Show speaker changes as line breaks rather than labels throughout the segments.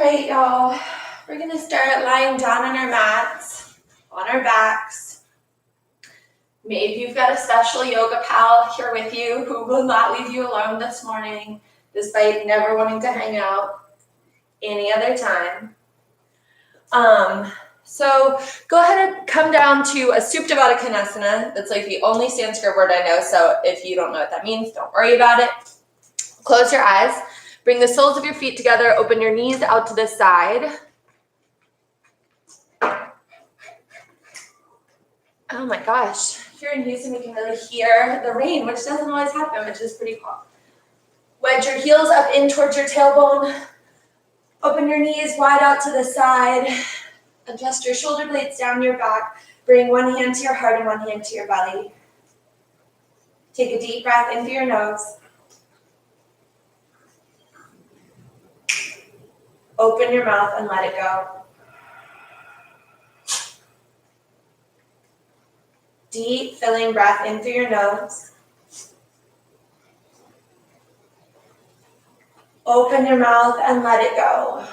right, y'all. We're going to start lying down on our mats, on our backs. Maybe you've got a special yoga pal here with you who will not leave you alone this morning, despite never wanting to hang out any other time. So go ahead and come down to a Supta Baddha Konasana. That's like the only Sanskrit word I know, so if you don't know what that means, don't worry about it. Close your eyes. Bring the soles of your feet together. Open your knees out to the side. Oh my gosh. Here in Houston, we can really hear the rain, which doesn't always happen, which is pretty cool. Wedge your heels up in towards your tailbone. Open your knees wide out to the side. Adjust your shoulder blades down your back. Bring one hand to your heart and one hand to your belly. Take a deep breath in through your nose. Open your mouth and let it go. Deep, filling breath in through your nose. Open your mouth and let it go.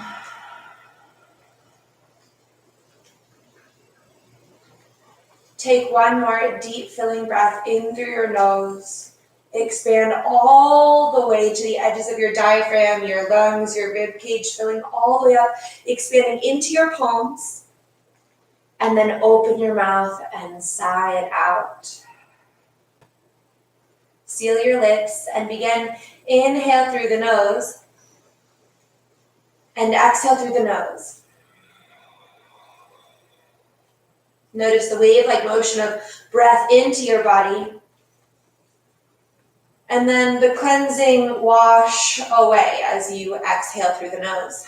Take one more deep, filling breath in through your nose. Expand all the way to the edges of your diaphragm, your lungs, your rib cage, filling all the way up, expanding into your palms. And then open your mouth and sigh it out. Seal your lips and begin. Inhale through the nose and exhale through the nose. Notice the wave-like motion of breath into your body. And then the cleansing wash away as you exhale through the nose.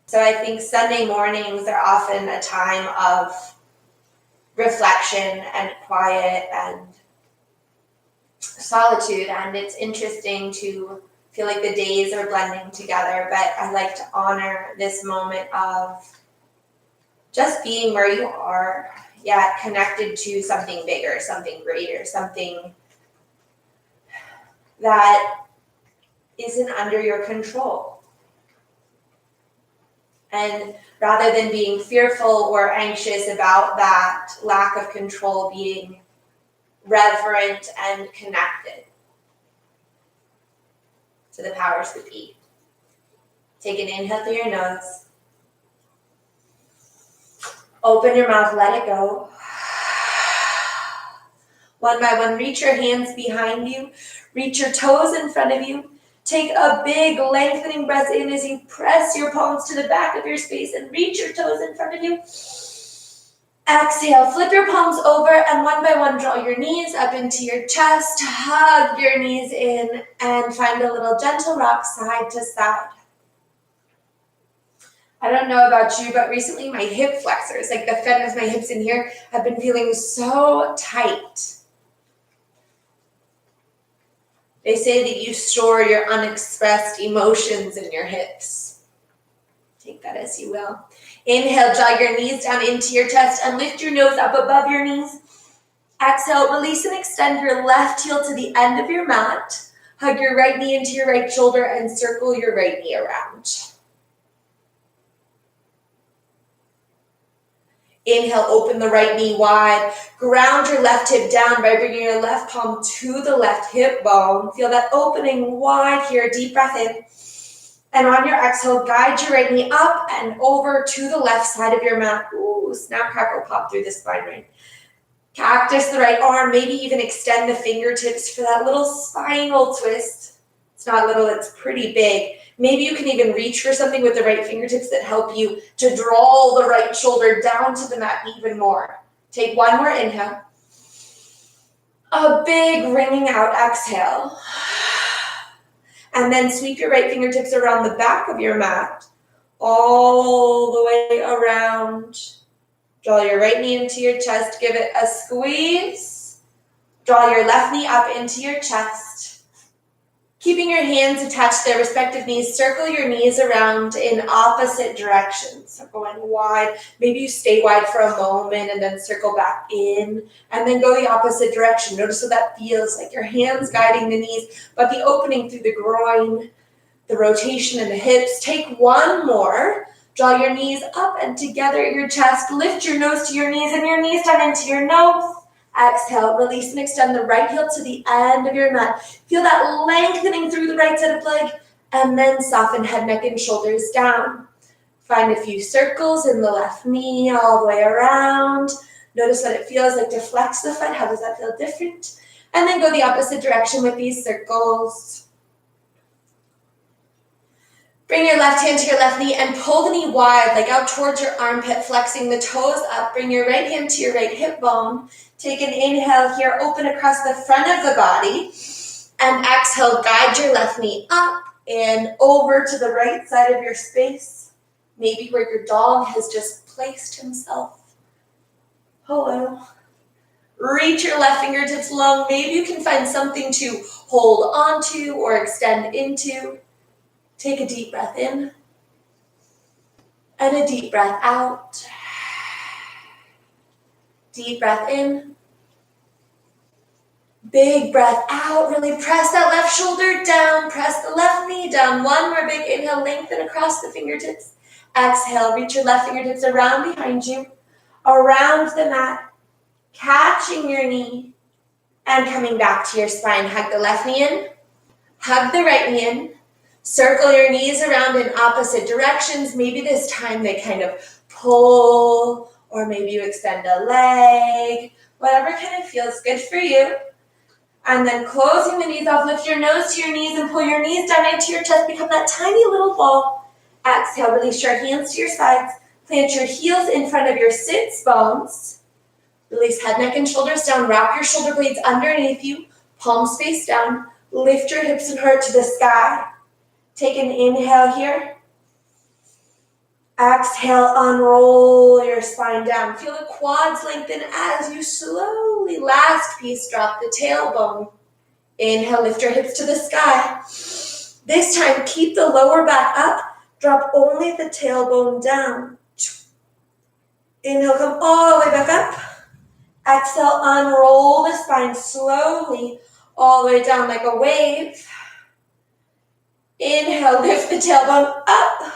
So I think Sunday mornings are often a time of reflection and quiet and solitude. And it's interesting to feel like the days are blending together. But I like to honor this moment of just being where you are, yet connected to something bigger, something greater, something that isn't under your control. And rather than being fearful or anxious about that lack of control, being reverent and connected to the powers that be. Take an inhale through your nose. Open your mouth, let it go. One by one, reach your hands behind you. Reach your toes in front of you. Take a big lengthening breath in as you press your palms to the back of your space and reach your toes in front of you. Exhale, flip your palms over and one by one, draw your knees up into your chest. Hug your knees in and find a little gentle rock side to side. I don't know about you, but recently my hip flexors, like the front of my hips in here, have been feeling so tight. They say that you store your unexpressed emotions in your hips. Take that as you will. Inhale, jog your knees down into your chest and lift your nose up above your knees. Exhale, release and extend your left heel to the end of your mat. Hug your right knee into your right shoulder and circle your right knee around. Inhale, open the right knee wide. Ground your left hip down by bringing your left palm to the left hip bone. Feel that opening wide here. Deep breath in. And on your exhale, guide your right knee up and over to the left side of your mat. Ooh, snap, crackle, pop through the spine right. Cactus the right arm. Maybe even extend the fingertips for that little spinal twist. It's not little, it's pretty big. Maybe you can even reach for something with the right fingertips that help you to draw the right shoulder down to the mat even more. Take one more inhale. A big ringing out exhale. And then sweep your right fingertips around the back of your mat, all the way around. Draw your right knee into your chest. Give it a squeeze. Draw your left knee up into your chest. Keeping your hands attached to their respective knees, circle your knees around in opposite directions. So going wide. Maybe you stay wide for a moment and then circle back in and then go the opposite direction. Notice what that feels like. Your hands guiding the knees, but the opening through the groin, the rotation in the hips. Take one more. Draw your knees up and together at your chest. Lift your nose to your knees and your knees down into your nose. Exhale, release and extend the right heel to the end of your mat. Feel that lengthening through the right side of the leg, and then soften head, neck, and shoulders down. Find a few circles in the left knee all the way around. Notice what it feels like to flex the foot. How does that feel different? And then go the opposite direction with these circles. Bring your left hand to your left knee and pull the knee wide, like out towards your armpit, flexing the toes up. Bring your right hand to your right hip bone. Take an inhale here, open across the front of the body. And exhale, guide your left knee up and over to the right side of your space. Maybe where your dog has just placed himself. Hello. Reach your left fingertips long. Maybe you can find something to hold onto or extend into. Take a deep breath in and a deep breath out. Deep breath in. Big breath out. Really press that left shoulder down. Press the left knee down. One more big inhale. Lengthen across the fingertips. Exhale. Reach your left fingertips around behind you. Around the mat. Catching your knee. And coming back to your spine. Hug the left knee in. Hug the right knee in. Circle your knees around in opposite directions. Maybe this time they kind of pull, or maybe you extend a leg. Whatever kind of feels good for you. And then closing the knees off, lift your nose to your knees and pull your knees down into your chest. Become that tiny little ball. Exhale, release your hands to your sides. Plant your heels in front of your sits bones. Release head, neck, and shoulders down. Wrap your shoulder blades underneath you. Palms face down. Lift your hips and heart to the sky. Take an inhale here. Exhale, unroll your spine down. Feel the quads lengthen as you slowly, last piece, drop the tailbone. Inhale, lift your hips to the sky. This time, keep the lower back up. Drop only the tailbone down. Inhale, come all the way back up. Exhale, unroll the spine slowly, all the way down like a wave. Inhale, lift the tailbone up.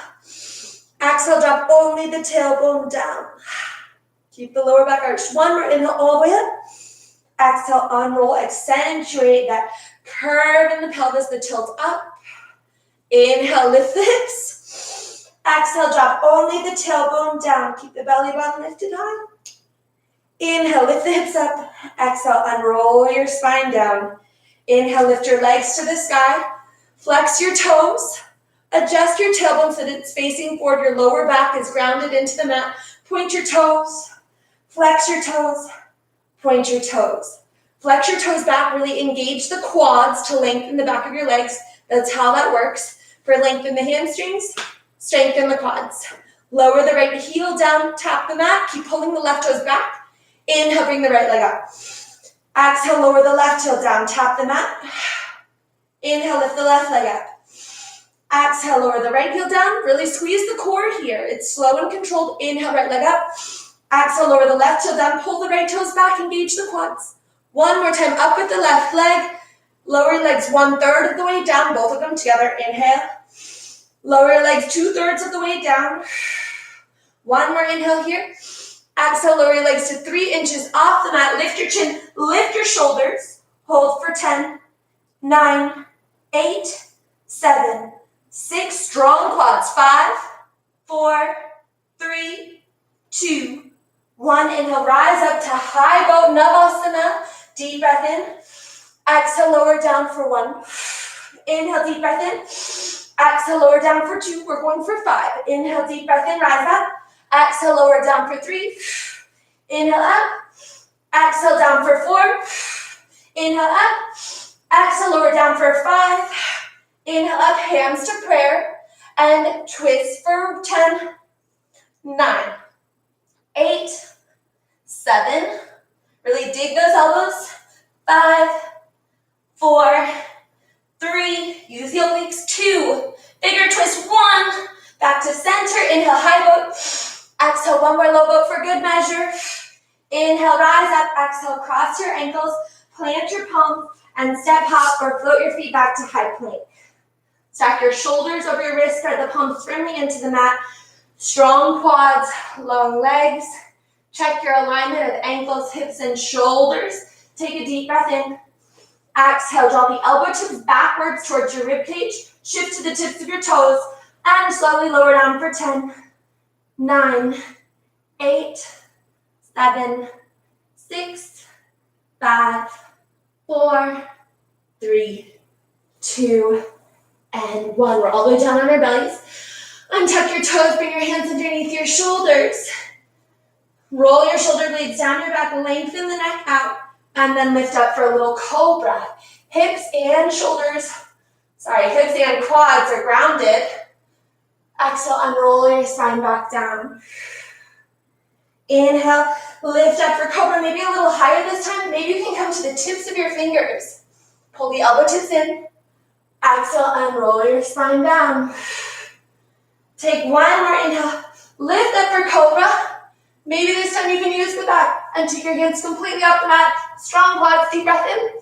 Exhale, drop only the tailbone down. Keep the lower back arched. One more inhale, all the way up. Exhale, unroll, accentuate that curve in the pelvis, the tilt up. Inhale, lift the hips. Exhale, drop only the tailbone down. Keep the belly button lifted high. Inhale, lift the hips up. Exhale, unroll your spine down. Inhale, lift your legs to the sky. Flex your toes. Adjust your tailbone so that it's facing forward. Your lower back is grounded into the mat. Point your toes. Flex your toes. Point your toes. Flex your toes back. Really engage the quads to lengthen the back of your legs. That's how that works. For lengthen the hamstrings, strengthen the quads. Lower the right heel down. Tap the mat. Keep pulling the left toes back. Inhale, bring the right leg up. Exhale, lower the left heel down. Tap the mat. Inhale, lift the left leg up. Exhale, lower the right heel down. Really squeeze the core here. It's slow and controlled. Inhale, right leg up. Exhale, lower the left heel down. Pull the right toes back. Engage the quads. One more time. Up with the left leg. Lower your legs 1/3 of the way down. Both of them together. Inhale. Lower your legs 2/3 of the way down. One more inhale here. Exhale, lower your legs to 3 inches off the mat. Lift your chin. Lift your shoulders. Hold for 10, 9, 8, 7, 6, strong quads. 5, 4, 3, 2, 1. Inhale, rise up to high boat Navasana. Deep breath in. Exhale, lower down for 1. Inhale, deep breath in. Exhale, lower down for 2. We're going for 5. Inhale, deep breath in, rise up. Exhale, lower down for 3. Inhale up. Exhale, down for 4. Inhale up. Exhale, lower down for 5. Inhale up, hands to prayer. And twist for 10, 9, 8, 7. Really dig those elbows. 5, 4, 3. Use the obliques. 2. Bigger twist. 1. Back to center. Inhale, high boat. Exhale, one more low boat for good measure. Inhale, rise up. Exhale, cross your ankles. Plant your palms and step hop or float your feet back to high plank. Stack your shoulders over your wrists, spread the palms firmly into the mat. Strong quads, long legs. Check your alignment of ankles, hips, and shoulders. Take a deep breath in. Exhale, draw the elbow tips backwards towards your rib cage. Shift to the tips of your toes and slowly lower down for 10, 9, 8, 7, 6, 5, 4, 3, 2, and 1. We're all the way down on our bellies. Untuck your toes, bring your hands underneath your shoulders. Roll your shoulder blades down your back, lengthen the neck out, and then lift up for a little cobra. Hips and quads are grounded. Exhale, unroll your spine back down. Inhale, lift up for cobra, maybe a little higher this time. Maybe you can come to the tips of your fingers. Pull the elbow tips in. Exhale, unroll your spine down. Take one more inhale. Lift up for cobra. Maybe this time you can use the back and take your hands completely off the mat. Strong quads, deep breath in.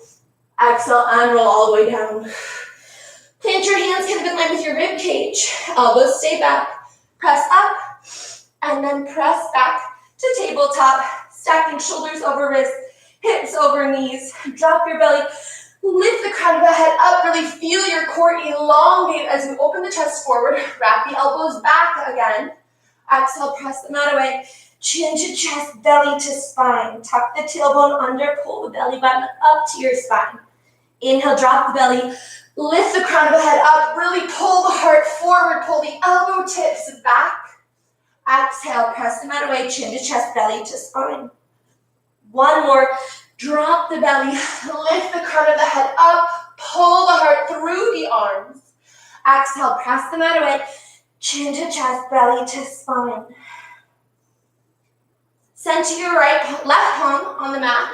Exhale, unroll all the way down. Plant your hands kind of in line with your rib cage. Elbows stay back. Press up and then press back to tabletop. Stacking shoulders over wrists, hips over knees. Drop your belly. Lift the crown of the head up. Really feel your core elongate as you open the chest forward. Wrap the elbows back again. Exhale, press the mat away. Chin to chest, belly to spine. Tuck the tailbone under, pull the belly button up to your spine. Inhale, drop the belly. Lift the crown of the head up. Really pull the heart forward. Pull the elbow tips back. Exhale, press the mat away. Chin to chest, belly to spine. One more. Drop the belly. Lift the crown of the head up. Pull the heart through the arms. Exhale, press the mat away. Chin to chest, belly to spine. Center your left palm on the mat.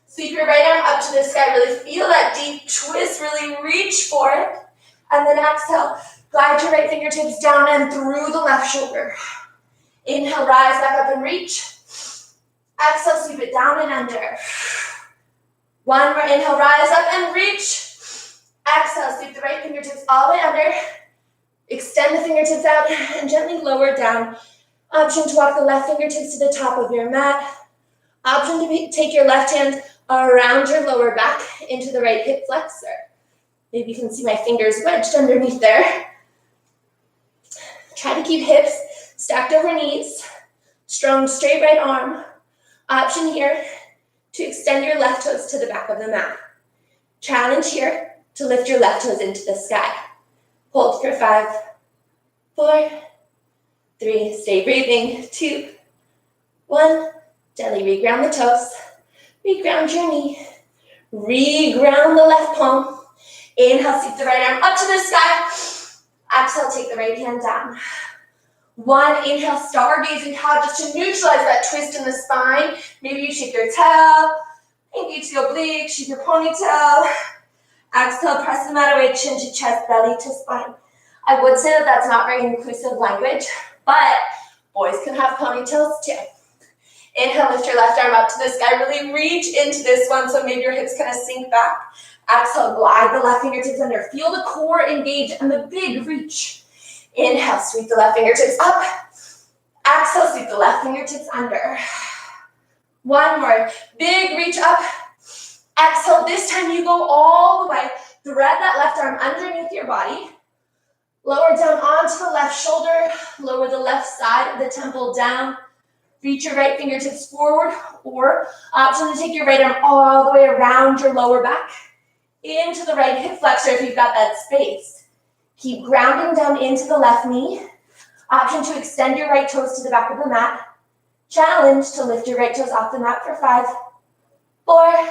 Sweep your right arm up to the sky. Really feel that deep twist. Really reach for it. And then exhale. Glide your right fingertips down and through the left shoulder. Inhale, rise back up and reach. Exhale, sweep it down and under. One more inhale, rise up and reach. Exhale, sweep the right fingertips all the way under. Extend the fingertips out and gently lower down. Option to walk the left fingertips to the top of your mat. Option to take your left hand around your lower back into the right hip flexor. Maybe you can see my fingers wedged underneath there. Try to keep hips stacked over knees. Strong straight right arm. Option here to extend your left toes to the back of the mat. Challenge here to lift your left toes into the sky. Hold for 5, 4, 3, stay breathing, 2, 1, gently reground the toes, reground your knee, reground the left palm. Inhale, sweep the right arm up to the sky. Exhale, take the right hand down. 1, inhale, stargazing cow, just to neutralize that twist in the spine. Maybe you shake your tail, engage the obliques, shake your ponytail. Exhale, press the mat away, chin to chest, belly to spine. I would say that that's not very inclusive language, but boys can have ponytails too. Inhale, lift your left arm up to the sky. Really reach into this one, so maybe your hips kind of sink back. Exhale, glide the left fingertips under. Feel the core engage and the big reach. Inhale, sweep the left fingertips up. Exhale, sweep the left fingertips under. One more. Big reach up. Exhale, this time you go all the way. Thread that left arm underneath your body. Lower down onto the left shoulder. Lower the left side of the temple down. Reach your right fingertips forward, or option to take your right arm all the way around your lower back into the right hip flexor if you've got that space. Keep grounding down into the left knee. Option to extend your right toes to the back of the mat. Challenge to lift your right toes off the mat for 5, 4,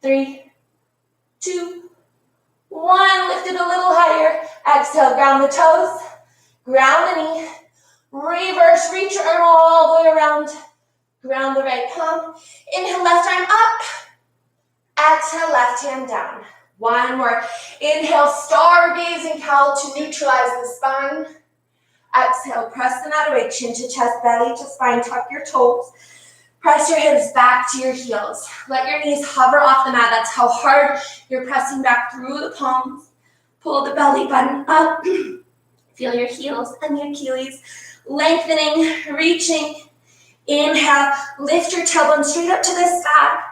3, 2, 1. Lift it a little higher. Exhale, ground the toes. Ground the knee. Reverse, reach your arm all the way around. Ground the right palm. Inhale, left arm up. Exhale, left hand down. One more. Inhale, stargazing cow to neutralize the spine. Exhale, press the mat away, chin to chest, belly to spine. Tuck your toes. Press your hips back to your heels. Let your knees hover off the mat. That's how hard you're pressing back through the palms. Pull the belly button up. Feel your heels and the Achilles lengthening, reaching. Inhale, lift your tailbone straight up to the sky.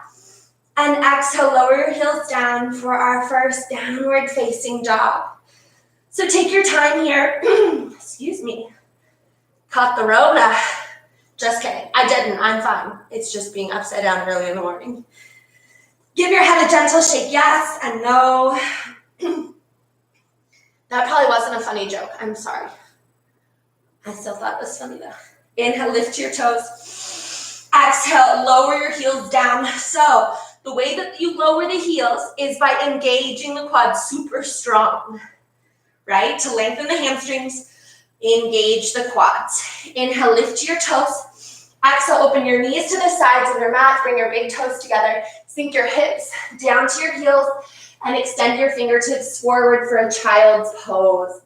And exhale, lower your heels down for our first downward facing dog. So take your time here. Excuse me. Caught the Rona. Just kidding. I didn't. I'm fine. It's just being upside down early in the morning. Give your head a gentle shake, yes and no. That probably wasn't a funny joke. I'm sorry. I still thought it was funny though. Inhale, lift your toes. Exhale, lower your heels down. So the way that you lower the heels is by engaging the quads super strong, right? To lengthen the hamstrings, engage the quads. Inhale, lift your toes. Exhale, open your knees to the sides of your mat. Bring your big toes together. Sink your hips down to your heels and extend your fingertips forward for a child's pose.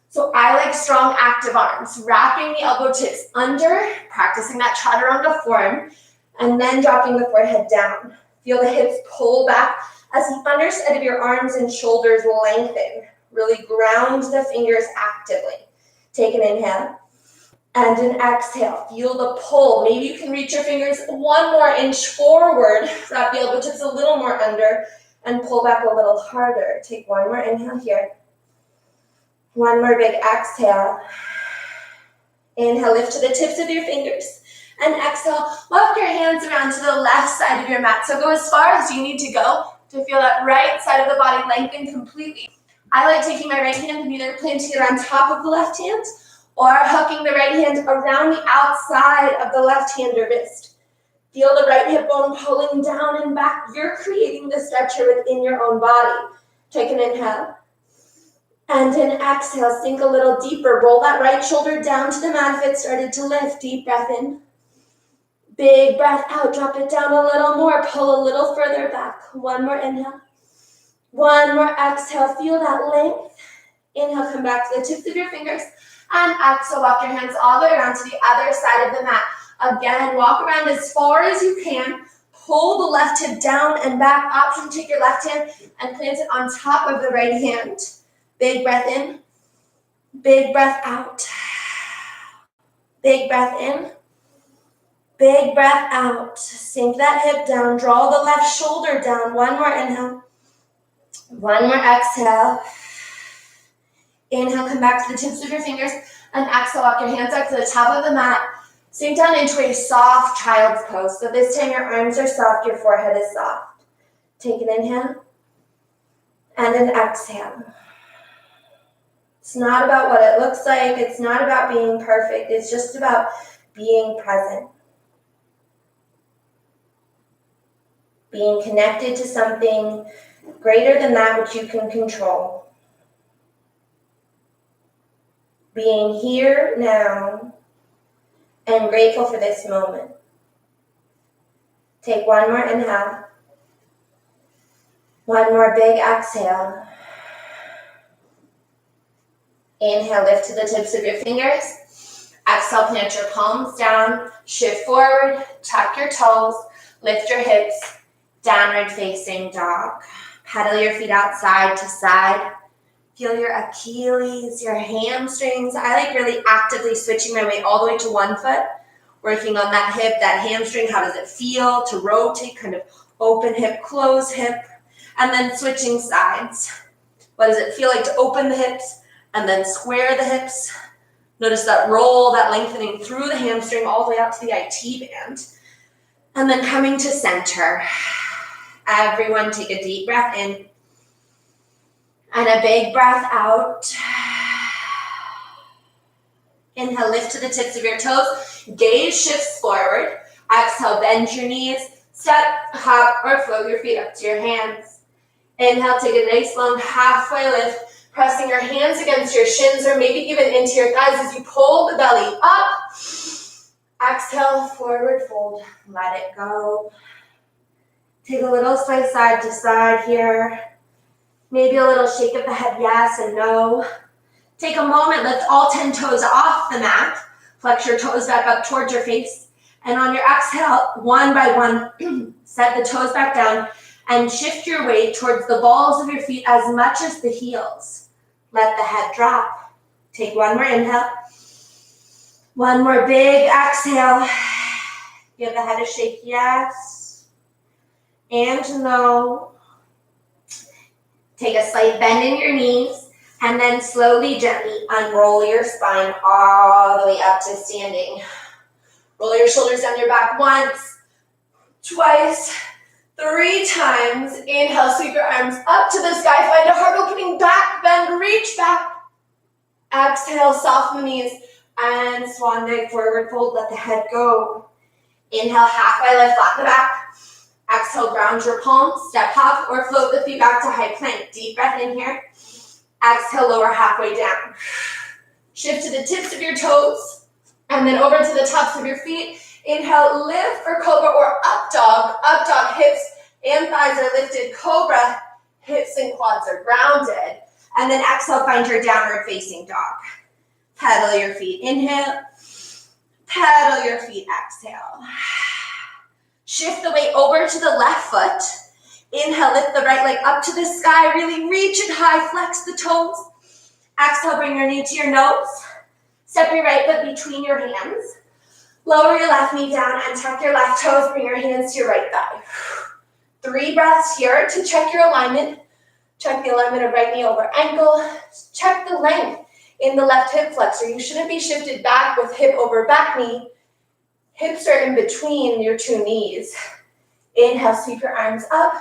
So I like strong active arms, wrapping the elbow tips under, practicing that chaturanga form, and then dropping the forehead down. Feel the hips pull back as the underside of your arms and shoulders lengthen. Really ground the fingers actively. Take an inhale and an exhale. Feel the pull. Maybe you can reach your fingers one more inch forward, wrap the elbow tips a little more under, and pull back a little harder. Take one more inhale here. One more big exhale. Inhale, lift to the tips of your fingers. And exhale, walk your hands around to the left side of your mat. So go as far as you need to go to feel that right side of the body lengthen completely. I like taking my right hand and either planting it on top of the left hand or hooking the right hand around the outside of the left hand or wrist. Feel the right hip bone pulling down and back. You're creating the stretcher within your own body. Take an inhale. And an exhale, sink a little deeper. Roll that right shoulder down to the mat if it started to lift. Deep breath in. Big breath out. Drop it down a little more. Pull a little further back. One more inhale. One more exhale. Feel that length. Inhale, come back to the tips of your fingers. And exhale, walk your hands all the way around to the other side of the mat. Again, walk around as far as you can. Pull the left hip down and back. Option, take your left hand and plant it on top of the right hand. Big breath in. Big breath out. Big breath in. Big breath out. Sink that hip down. Draw the left shoulder down. One more inhale. One more exhale. Inhale, come back to the tips of your fingers. And exhale, walk your hands up to the top of the mat. Sink down into a soft child's pose. So this time your arms are soft, your forehead is soft. Take an inhale and an exhale. It's not about what it looks like. It's not about being perfect. It's just about being present. Being connected to something greater than that which you can control. Being here now and grateful for this moment. Take one more inhale. One more big exhale. Inhale, lift to the tips of your fingers. Exhale, plant your palms down. Shift forward, tuck your toes, lift your hips. Downward facing dog. Pedal your feet out side to side. Feel your Achilles, your hamstrings. I like really actively switching my weight all the way to one foot. Working on that hip, that hamstring. How does it feel to rotate? Kind of open hip, close hip. And then switching sides. What does it feel like to open the hips and then square the hips? Notice that roll, that lengthening through the hamstring all the way out to the IT band. And then coming to center. Everyone take a deep breath in. And a big breath out. Inhale, lift to the tips of your toes. Gaze shifts forward. Exhale, bend your knees. Step, hop, or float your feet up to your hands. Inhale, take a nice long halfway lift. Pressing your hands against your shins or maybe even into your thighs as you pull the belly up. Exhale, forward fold. Let it go. Take a little sway side to side here. Maybe a little shake of the head, yes and no. Take a moment, lift all 10 toes off the mat. Flex your toes back up towards your face. And on your exhale, one by one, set the toes back down and shift your weight towards the balls of your feet as much as the heels. Let the head drop. Take one more inhale. One more big exhale. Give the head a shake, yes and no. Take a slight bend in your knees, and then slowly, gently unroll your spine all the way up to standing. Roll your shoulders down your back once, twice, 3 times. Inhale, sweep your arms up to the sky. Find a heart-opening back bend, reach back. Exhale, soften the knees, and swan dive, forward fold, let the head go. Inhale, halfway lift, flatten the back. Exhale, ground your palms, step hop, or float the feet back to high plank. Deep breath in here. Exhale, lower halfway down. Shift to the tips of your toes, and then over to the tops of your feet. Inhale, lift for cobra or up dog. Up dog, hips and thighs are lifted. Cobra, hips and quads are grounded. And then exhale, find your downward facing dog. Pedal your feet, inhale. Pedal your feet, exhale. Shift the weight over to the left foot. Inhale, lift the right leg up to the sky. Really reach it high, flex the toes. Exhale, bring your knee to your nose. Step your right foot between your hands. Lower your left knee down and tuck your left toes. Bring your hands to your right thigh. 3 breaths here to check your alignment. Check the alignment of right knee over ankle. Check the length in the left hip flexor. You shouldn't be shifted back with hip over back knee. Hips are in between your 2 knees. Inhale, sweep your arms up.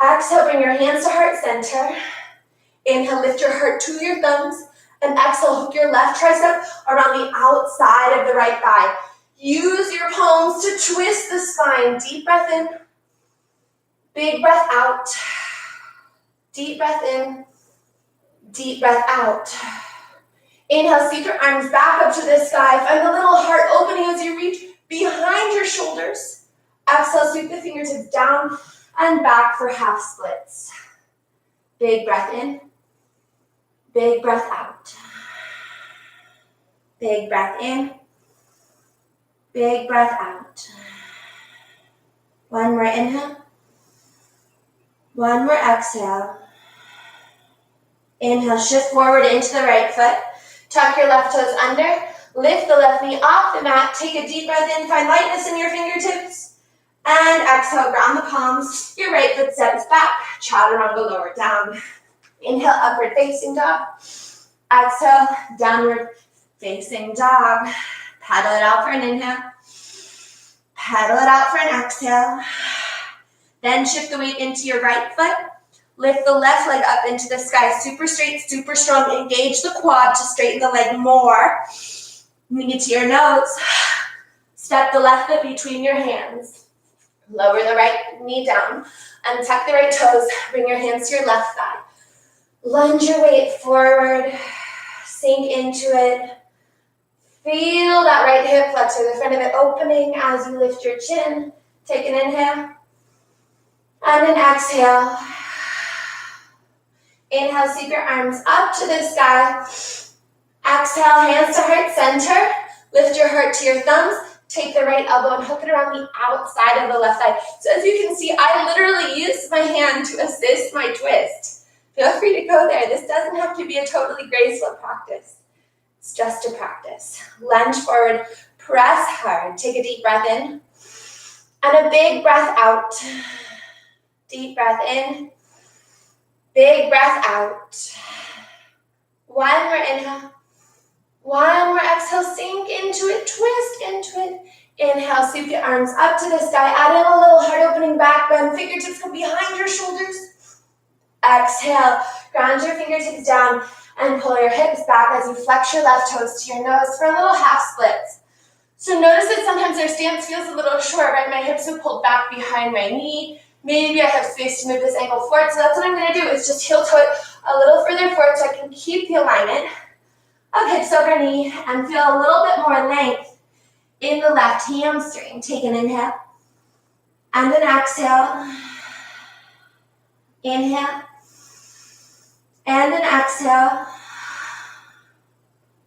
Exhale, bring your hands to heart center. Inhale, lift your heart to your thumbs. And exhale, hook your left tricep around the outside of the right thigh. Use your palms to twist the spine. Deep breath in. Big breath out. Deep breath in. Deep breath out. Inhale, sweep your arms back up to the sky. Find a little heart opening as you reach behind your shoulders. Exhale, sweep the fingertips down and back for half splits. Big breath in. Big breath out. Big breath in. Big breath out. One more inhale. One more exhale. Inhale, shift forward into the right foot. Tuck your left toes under. Lift the left knee off the mat. Take a deep breath in. Find lightness in your fingertips. And exhale, ground the palms. Your right foot steps back. Chaturanga, lower down. Inhale, upward facing dog. Exhale, downward facing dog. Paddle it out for an inhale. Paddle it out for an exhale. Then shift the weight into your right foot. Lift the left leg up into the sky. Super straight, super strong. Engage the quad to straighten the leg more. Knee to your nose. Step the left foot between your hands. Lower the right knee down. And tuck the right toes. Bring your hands to your left thigh. Lunge your weight forward. Sink into it. Feel that right hip flexor, the front of it opening as you lift your chin. Take an inhale. And an exhale. Inhale, sweep your arms up to the sky. Exhale, hands to heart center. Lift your heart to your thumbs. Take the right elbow and hook it around the outside of the left thigh. So as you can see, I literally use my hand to assist my twist. Feel free to go there. This doesn't have to be a totally graceful practice. It's just a practice. Lunge forward, press hard. Take a deep breath in and a big breath out. Deep breath in, big breath out. One more inhale. One more exhale, sink into it, twist into it. Inhale, sweep your arms up to the sky. Add in a little heart opening back bend. Fingertips come behind your shoulders. Exhale, ground your fingertips down and pull your hips back as you flex your left toes to your nose for a little half splits. So notice that sometimes our stance feels a little short, right? My hips are pulled back behind my knee. Maybe I have space to move this ankle forward. So that's what I'm going to do is just heel toe it a little further forward so I can keep the alignment of hips over knee and feel a little bit more length in the left hamstring. Take an inhale and an exhale. Inhale and an exhale.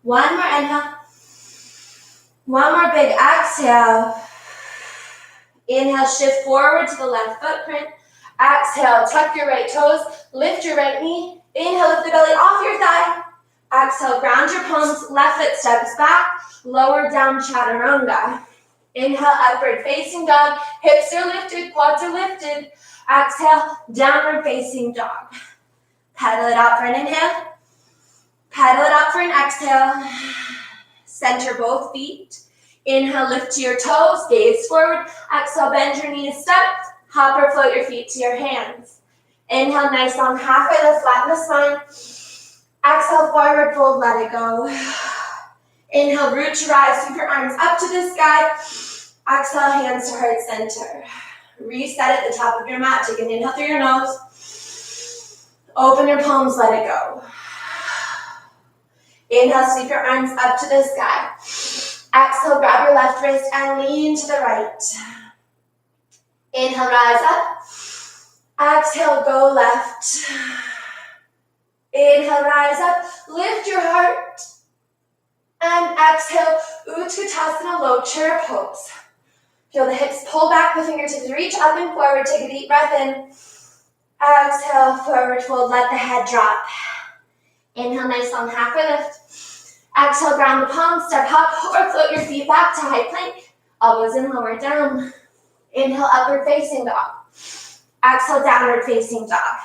One more inhale. One more big exhale. Inhale, shift forward to the left footprint. Exhale, tuck your right toes, lift your right knee. Inhale, lift the belly off your thigh. Exhale, ground your palms, left foot steps back, lower down chaturanga. Inhale, upward facing dog, hips are lifted, quads are lifted. Exhale, downward facing dog. Pedal it out for an inhale. Pedal it out for an exhale. Center both feet. Inhale, lift to your toes, gaze forward. Exhale, bend your knees, step. Hop or float your feet to your hands. Inhale, nice long halfway lift, flatten the spine. Exhale, forward fold, let it go. Inhale, root to rise, sweep your arms up to the sky. Exhale, hands to heart center. Reset at the top of your mat. Take an inhale through your nose. Open your palms, let it go. Inhale, sweep your arms up to the sky. Exhale, grab your left wrist and lean to the right. Inhale, rise up. Exhale, go left. Inhale, rise up. Lift your heart. And exhale, Utkatasana, low chair pose. Feel the hips pull back, the fingertips reach up and forward. Take a deep breath in. Exhale, forward fold, let the head drop. Inhale, nice long halfway lift. Exhale, ground the palms, step up or float your feet back to high plank. Elbows in, lower down. Inhale, upward facing dog. Exhale, downward facing dog.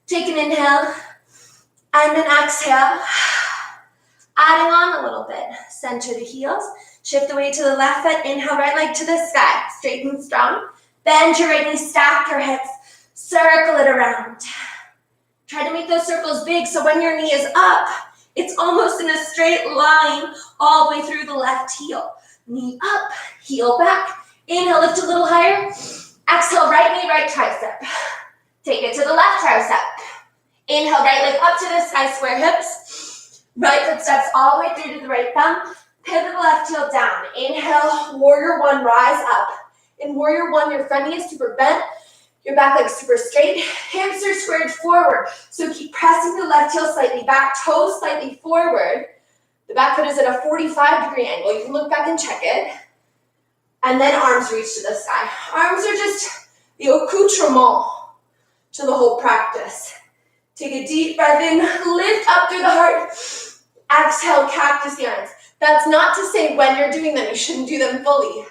Take an inhale and an exhale. Adding on a little bit. Center the heels. Shift the weight to the left foot. Inhale, right leg to the sky. Straight and strong. Bend your right knee, stack your hips. Circle it around. Try to make those circles big so when your knee is up, it's almost in a straight line all the way through the left heel. Knee up, heel back. Inhale, lift a little higher. Exhale, right knee, right tricep. Take it to the left tricep. Inhale, right leg up to the sky, square hips. Right foot steps all the way through to the right thumb. Pivot the left heel down. Inhale, warrior one, rise up. In warrior one, your front knee is super bent. Your back leg's super straight. Hips are squared forward. So keep pressing the left heel slightly back, toes slightly forward. The back foot is at a 45-degree angle. You can look back and check it. And then arms reach to the sky. Arms are just the accoutrement to the whole practice. Take a deep breath in, lift up through the heart. Exhale, cactus yarns. That's not to say when you're doing them, you shouldn't do them fully.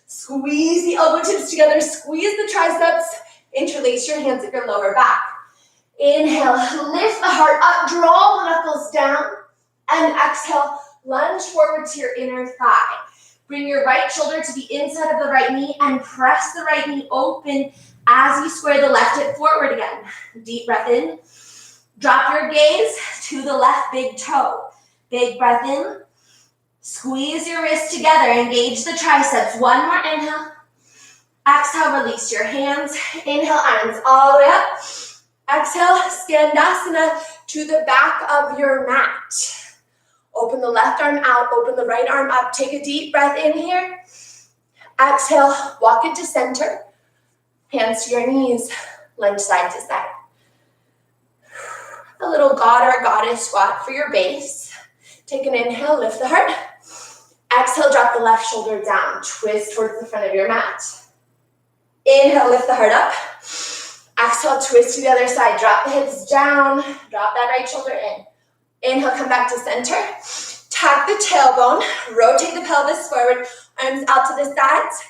Squeeze the elbow tips together, squeeze the triceps, interlace your hands at your lower back. Inhale, lift the heart up, draw the knuckles down, and exhale, lunge forward to your inner thigh. Bring your right shoulder to the inside of the right knee and press the right knee open as you square the left hip forward again. Deep breath in. Drop your gaze to the left big toe. Big breath in. Squeeze your wrists together. Engage the triceps. One more inhale. Exhale, release your hands. Inhale, arms all the way up. Exhale, Skandasana to the back of your mat. Open the left arm out, open the right arm up. Take a deep breath in here. Exhale, walk into center. Hands to your knees, lunge side to side. A little god or goddess squat for your base. Take an inhale, lift the heart. Exhale, drop the left shoulder down. Twist towards the front of your mat. Inhale, lift the heart up. Exhale, twist to the other side. Drop the hips down. Drop that right shoulder in. Inhale, come back to center. Tap the tailbone. Rotate the pelvis forward. Arms out to the sides.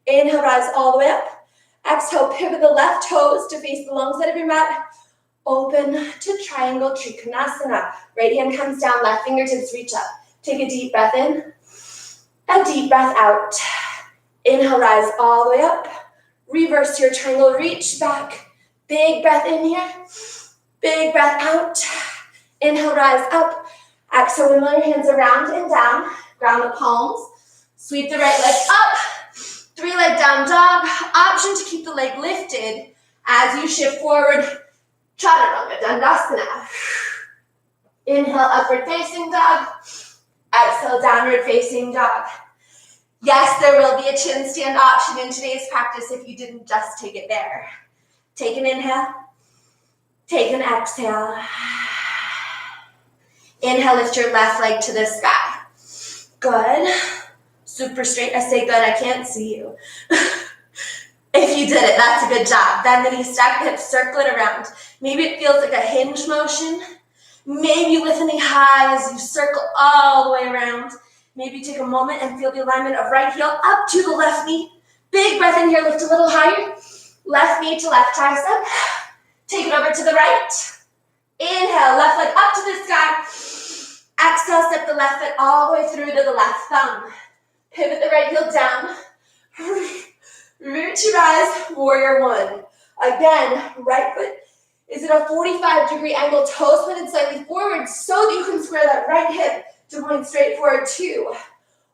Inhale, rise all the way up. Exhale, pivot the left toes to face the long side of your mat. Open to triangle trikonasana. Right hand comes down, left fingertips reach up. Take a deep breath in. A deep breath out. Inhale, rise all the way up. Reverse your triangle, reach back. Big breath in here. Big breath out. Inhale, rise up. Exhale, wiggle your hands around and down. Ground the palms. Sweep the right leg up. 3-leg down dog. Option to keep the leg lifted as you shift forward. Chaturanga Dandasana. Inhale, upward facing dog. Exhale, downward facing dog. Yes, there will be a chin stand option in today's practice if you didn't just take it there. Take an inhale. Take an exhale. Inhale, lift your left leg to the sky. Good. Super straight. I say good, I can't see you. If you did it, that's a good job. Bend the knees, stack the hips, circle it around. Maybe it feels like a hinge motion. Maybe lift the knee high as you circle all the way around. Maybe take a moment and feel the alignment of right heel up to the left knee. Big breath in here, lift a little higher. Left knee to left tricep. Take it over to the right. Inhale, left leg up to the sky. Exhale, step the left foot all the way through to the left thumb. Pivot the right heel down. Root to rise, warrior one. Again, right foot is at a 45-degree angle, toes pointed slightly forward so that you can square that right hip to point straight forward. 2.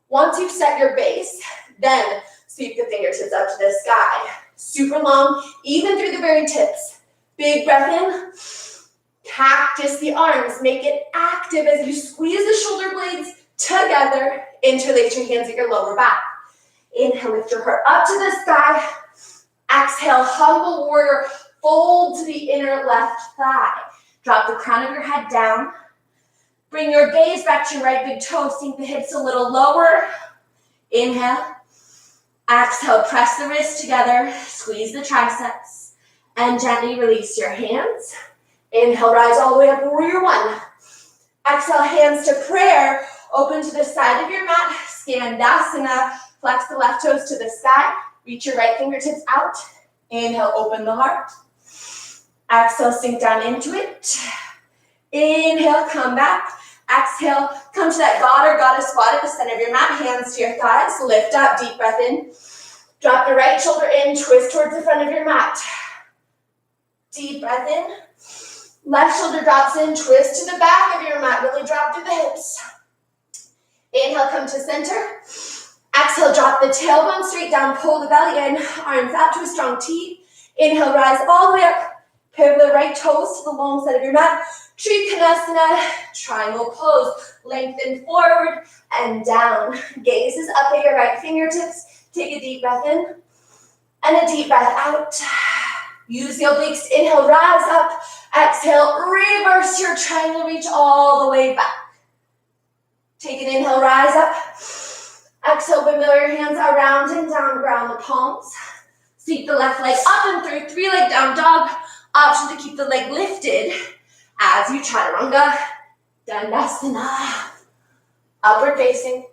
Once you've set your base, then sweep the fingertips up to the sky. Super long, even through the very tips. Big breath in. Cactus the arms. Make it active as you squeeze the shoulder blades together. Interlace your hands at your lower back. Inhale, lift your heart up to the sky. Exhale, humble warrior. Fold to the inner left thigh. Drop the crown of your head down. Bring your gaze back to your right big toe. Sink the hips a little lower. Inhale. Exhale, press the wrists together. Squeeze the triceps. And gently release your hands. Inhale, rise all the way up, warrior one. Exhale, hands to prayer. Open to the side of your mat. Skandasana. Flex the left toes to the sky. Reach your right fingertips out. Inhale, open the heart. Exhale, sink down into it. Inhale, come back. Exhale, come to that god or goddess squat at the center of your mat. Hands to your thighs. Lift up, deep breath in. Drop the right shoulder in. Twist towards the front of your mat. Deep breath in. Left shoulder drops in. Twist to the back of your mat. Really drop through the hips. Inhale, come to center. Exhale, drop the tailbone straight down. Pull the belly in. Arms out to a strong T. Inhale, rise all the way up. Pivot the right toes to the long side of your mat. Trikonasana, triangle pose. Lengthen forward and down. Gaze is up at your right fingertips. Take a deep breath in and a deep breath out. Use the obliques. Inhale, rise up. Exhale, reverse your triangle. Reach all the way back. Take an inhale, rise up. Exhale, wiggle your hands around and down. Ground the palms. Sweep the left leg up and through. 3-leg down dog. Option to keep the leg lifted as you chaturanga, dandasana, upward facing,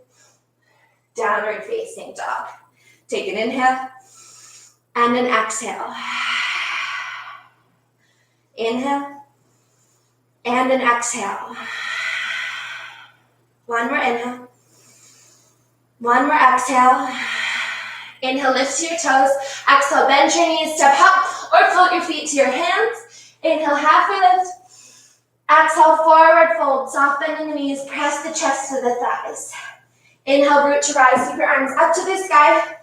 downward facing dog. Take an inhale and an exhale. Inhale and an exhale. One more inhale. One more exhale. Inhale, lift to your toes. Exhale, bend your knees, step up or float your feet to your hands. Inhale, halfway lift. Exhale, forward fold. Soft bend in the knees. Press the chest to the thighs. Inhale, root to rise. Keep your arms up to the sky.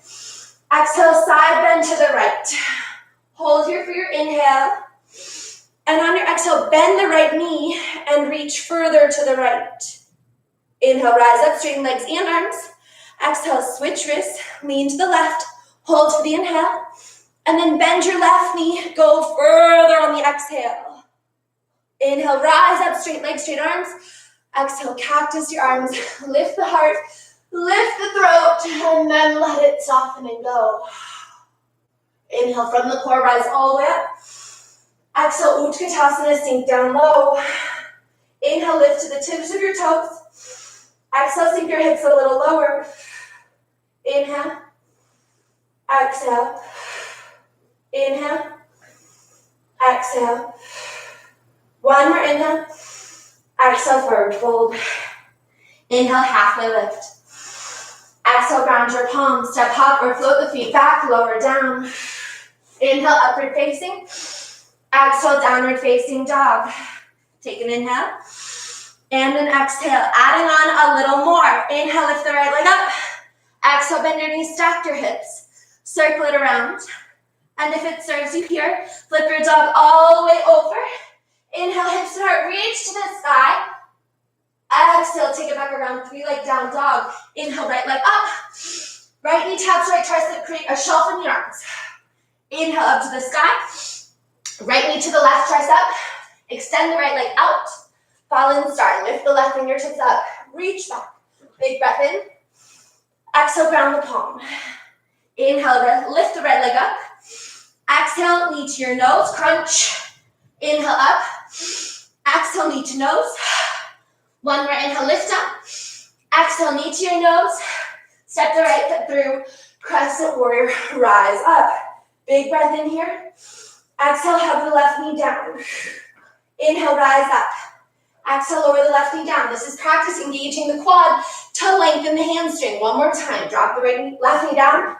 Exhale, side bend to the right. Hold here for your inhale. And on your exhale, bend the right knee and reach further to the right. Inhale, rise up, straighten legs and arms. Exhale, switch wrists, lean to the left, hold for the inhale, and then bend your left knee, go further on the exhale. Inhale, rise up, straight legs, straight arms. Exhale, cactus your arms, lift the heart, lift the throat, and then let it soften and go. Inhale from the core, rise all the way up. Exhale, Utkatasana, sink down low. Inhale, lift to the tips of your toes. Exhale, sink your hips a little lower. Inhale. Exhale. Inhale. Exhale. One more inhale. Exhale, forward fold. Inhale, halfway lift. Exhale, ground your palms. Step up or float the feet back, lower down. Inhale, upward facing. Exhale, downward facing dog. Take an inhale. And an exhale, adding on a little more. Inhale, lift the right leg up. Exhale, bend your knees, stack your hips. Circle it around. And if it serves you here, flip your dog all the way over. Inhale, hips and heart, reach to the sky. Exhale, take it back around, 3-leg down dog. Inhale, right leg up. Right knee taps right tricep, create a shelf in the arms. Inhale, up to the sky. Right knee to the left tricep. Extend the right leg out. Fallen star, lift the left fingertips up. Reach back. Big breath in. Exhale, ground the palm. Inhale, lift the right leg up. Exhale, knee to your nose, crunch. Inhale up. Exhale, knee to nose. One more inhale, lift up. Exhale, knee to your nose. Step the right foot through. Crescent warrior, rise up. Big breath in here. Exhale, hug the left knee down. Inhale, rise up. Exhale, lower the left knee down. This is practice engaging the quad to lengthen the hamstring. One more time. Drop the left knee down.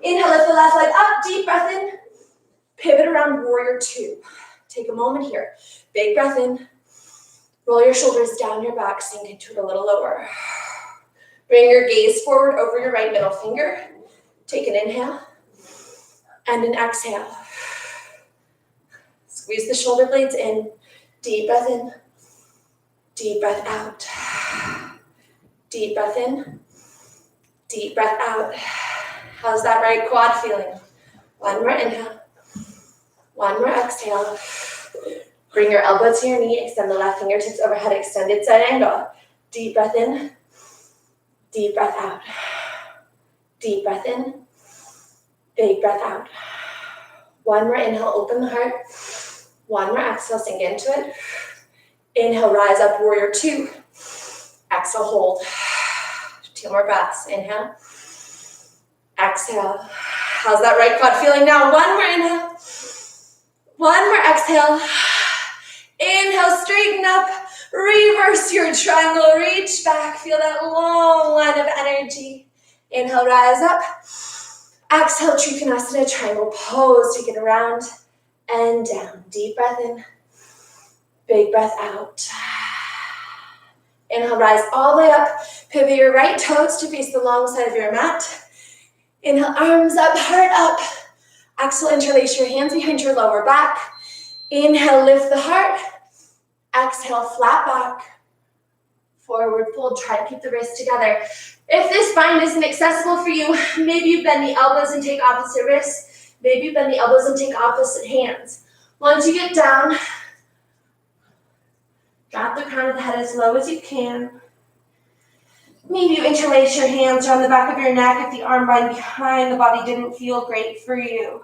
Inhale, lift the left leg up. Deep breath in. Pivot around warrior two. Take a moment here. Big breath in. Roll your shoulders down your back, sink into it a little lower. Bring your gaze forward over your right middle finger. Take an inhale and an exhale. Squeeze the shoulder blades in. Deep breath in. Deep breath out. Deep breath in. Deep breath out. How's that right quad feeling? One more inhale. One more exhale. Bring your elbow to your knee. Extend the left fingertips overhead. Extended side angle. Deep breath in. Deep breath out. Deep breath in. Big breath out. One more inhale. Open the heart. One more exhale. Sink into it. Inhale. Rise up. Warrior two. Exhale. Hold. Two more breaths. Inhale. Exhale. How's that right quad feeling now? One more inhale. One more exhale. Inhale, straighten up. Reverse your triangle. Reach back. Feel that long line of energy. Inhale, rise up. Exhale, Trikonasana, triangle pose. Take it around and down. Deep breath in. Big breath out. Inhale, rise all the way up. Pivot your right toes to face the long side of your mat. Inhale, arms up, heart up. Exhale, interlace your hands behind your lower back. Inhale, lift the heart. Exhale, flat back. Forward fold, try to keep the wrists together. If this bind isn't accessible for you, maybe you bend the elbows and take opposite wrists. Maybe you bend the elbows and take opposite hands. Once you get down, drop the crown of the head as low as you can. Maybe you interlace your hands around the back of your neck if the arm bind behind the body didn't feel great for you.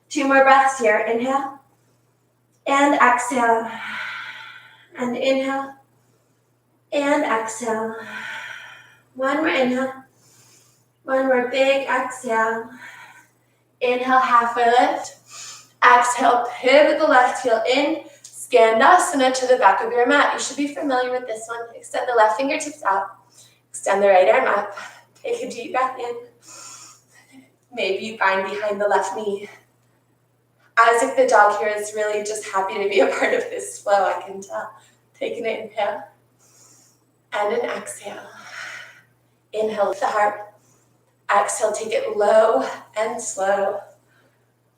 Two more breaths here. Inhale and exhale. And inhale and exhale. One more inhale. One more big exhale. Inhale, halfway lift. Exhale, pivot the left heel in. Skandasana to the back of your mat. You should be familiar with this one. Extend the left fingertips out. Extend the right arm up. Take a deep breath in. Maybe you bind behind the left knee. Isaac the dog here is really just happy to be a part of this flow, I can tell. Take an inhale and an exhale. Inhale, lift the heart. Exhale, take it low and slow.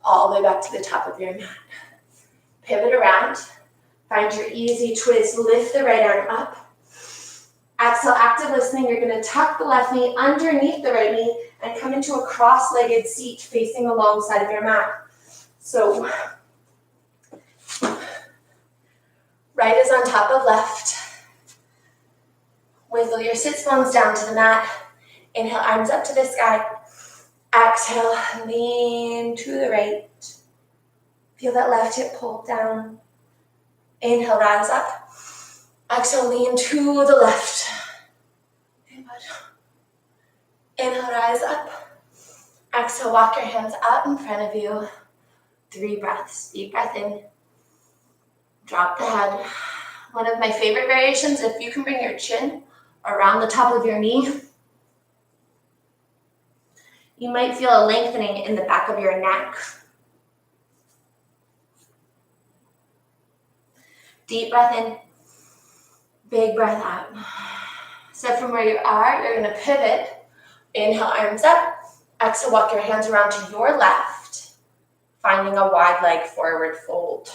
All the way back to the top of your mat. Pivot around. Find your easy twist. Lift the right arm up. Exhale, active listening. You're going to tuck the left knee underneath the right knee and come into a cross-legged seat facing the long side of your mat. So, right is on top of left. Wiggle your sits bones down to the mat. Inhale, arms up to the sky. Exhale, lean to the right. Feel that left hip pull down. Inhale, rise up. Exhale, lean to the left. Inhale, rise up. Exhale, walk your hands up in front of you. 3 breaths. Deep breath in. Drop the head. One of my favorite variations, if you can bring your chin around the top of your knee, you might feel a lengthening in the back of your neck. Deep breath in. Big breath out. So from where you are, you're going to pivot. Inhale, arms up. Exhale, walk your hands around to your left, finding a wide leg forward fold.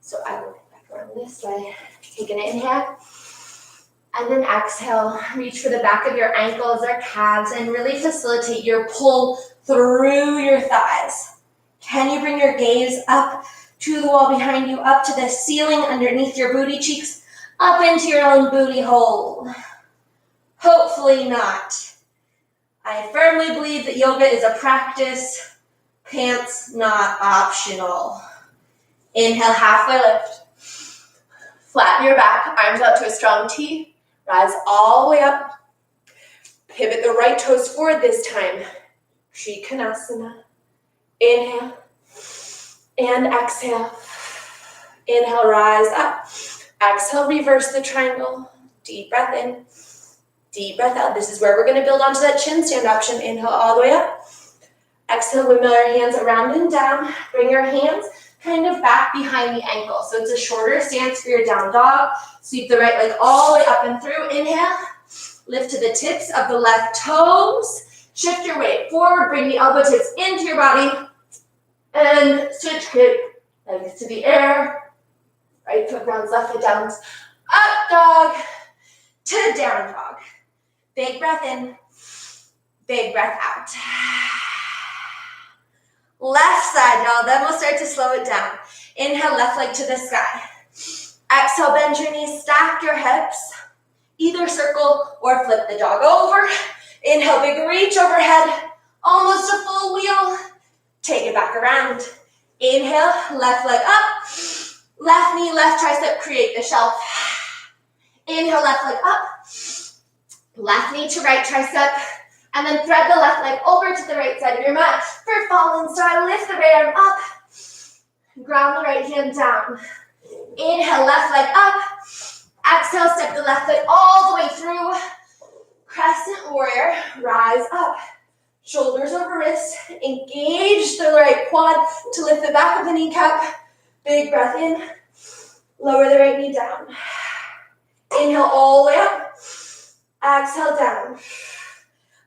So I will get back around this way. Take an inhale. And then exhale. Reach for the back of your ankles or calves and really facilitate your pull through your thighs. Can you bring your gaze up to the wall behind you, up to the ceiling underneath your booty cheeks, up into your own booty hole? Hopefully not. I firmly believe that yoga is a practice, pants not optional. Inhale, halfway lift. Flatten your back, arms out to a strong T. Rise all the way up. Pivot the right toes forward this time. Trikonasana. Inhale and exhale. Inhale, rise up. Exhale, reverse the triangle. Deep breath in. Deep breath out. This is where we're going to build onto that chin stand option. Inhale all the way up. Exhale, windmill your hands around and down. Bring your hands kind of back behind the ankle. So it's a shorter stance for your down dog. Sweep the right leg all the way up and through. Inhale. Lift to the tips of the left toes. Shift your weight forward. Bring the elbow tips into your body. And switch kick. Legs to the air. Right foot rounds, left foot downs. Up dog to down dog. Big breath in. Big breath out. Left side, y'all. Then we'll start to slow it down. Inhale, left leg to the sky. Exhale, bend your knees, stack your hips. Either circle or flip the dog over. Inhale, big reach overhead. Almost a full wheel. Take it back around. Inhale, left leg up. Left knee, left tricep, create the shelf. Inhale, left leg up. Left knee to right tricep. And then thread the left leg over to the right side of your mat. For fallen star, lift the right arm up. Ground the right hand down. Inhale, left leg up. Exhale, step the left leg all the way through. Crescent warrior, rise up. Shoulders over wrists. Engage the right quad to lift the back of the kneecap. Big breath in. Lower the right knee down. Inhale all the way up. Exhale down.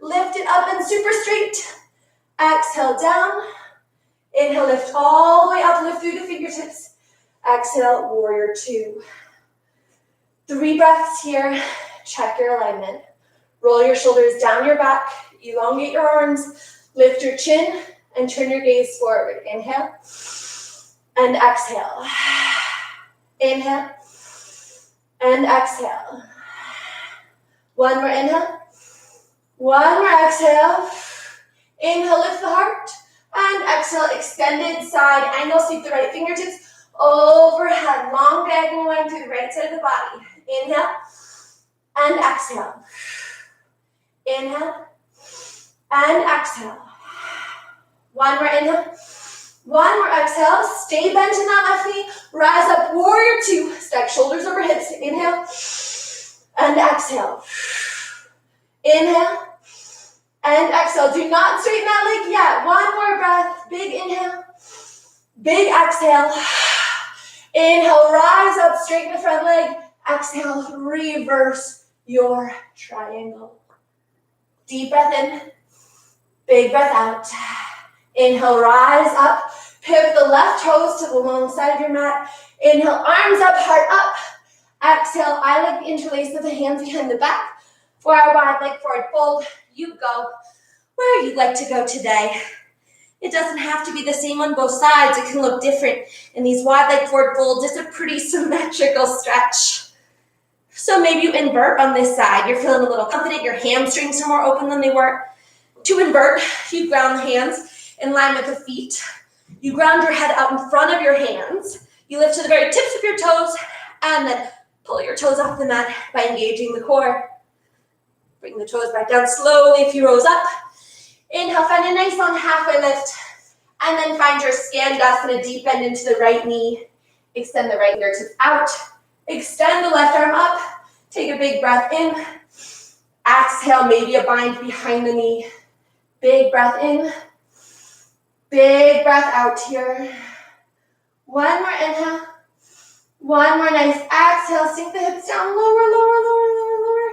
Lift it up and super straight. Exhale down. Inhale, lift all the way up. Lift through the fingertips. Exhale, warrior two. 3 breaths here. Check your alignment. Roll your shoulders down your back. Elongate your arms. Lift your chin and turn your gaze forward. Inhale and exhale. Inhale and exhale. One more inhale. One more exhale. Inhale, lift the heart. And exhale, extended side angle. Sweep the right fingertips overhead. Long diagonal line through the right side of the body. Inhale and exhale. Inhale and exhale. One more inhale. One more exhale. Stay bent in that left knee. Rise up, warrior two. Stack shoulders over hips. Inhale and exhale. Inhale and exhale. Do not straighten that leg yet. One more breath. Big inhale. Big exhale. Inhale, rise up, straighten the front leg. Exhale, reverse your triangle. Deep breath in. Big breath out. Inhale, rise up. Pivot the left toes to the long side of your mat. Inhale, arms up, heart up. Exhale, eye leg interlace with the hands behind the back. For our wide leg forward fold, you go where you'd like to go today. It doesn't have to be the same on both sides. It can look different. In these wide leg forward folds, it's a pretty symmetrical stretch. So maybe you invert on this side. You're feeling a little confident. Your hamstrings are more open than they were. To invert, you ground the hands in line with the feet. You ground your head out in front of your hands. You lift to the very tips of your toes and then pull your toes off the mat by engaging the core. Bring the toes back down slowly if you rose up. Inhale, find a nice long halfway lift. And then find your Skandasana, deep bend into the right knee. Extend the right fingertips out. Extend the left arm up. Take a big breath in. Exhale, maybe a bind behind the knee. Big breath in. Big breath out here. One more inhale. One more nice exhale. Sink the hips down. Lower, lower, lower, lower, lower.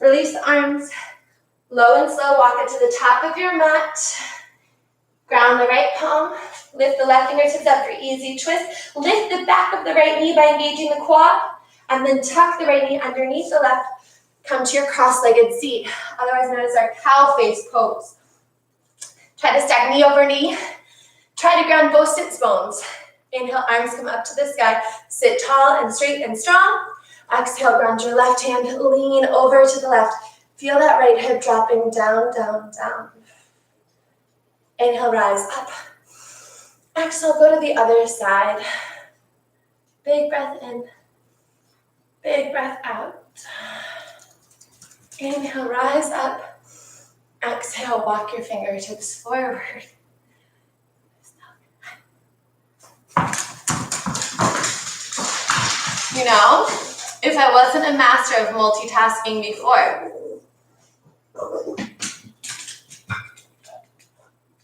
Release the arms. Low and slow, walk it to the top of your mat. Ground the right palm. Lift the left fingertips up for easy twist. Lift the back of the right knee by engaging the quad. And then tuck the right knee underneath the left. Come to your cross-legged seat, otherwise known as our cow face pose. Try to stack knee over knee. Try to ground both sits bones. Inhale, arms come up to the sky. Sit tall and straight and strong. Exhale, ground your left hand. Lean over to the left. Feel that right hip dropping down, down, down. Inhale, rise up. Exhale, go to the other side. Big breath in. Big breath out. Inhale, rise up. Exhale, walk your fingertips forward. You know, if I wasn't a master of multitasking before,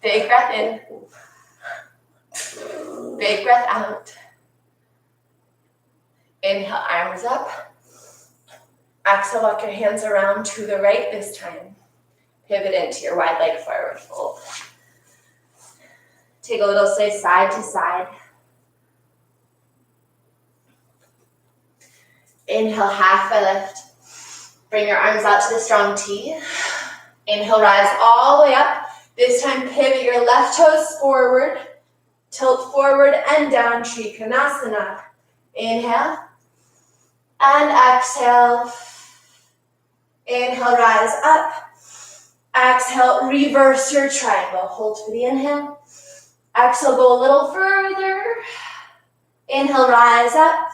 big breath in, big breath out. Inhale, arms up. Exhale, walk your hands around to the right this time. Pivot into your wide leg forward fold. Take a little sway side to side. Inhale, halfway lift. Bring your arms out to the strong T. Inhale, rise all the way up. This time, pivot your left toes forward. Tilt forward and down, Trikonasana. Inhale. And exhale. Inhale, rise up. Exhale, reverse your triangle. Hold for the inhale. Exhale, go a little further. Inhale, rise up.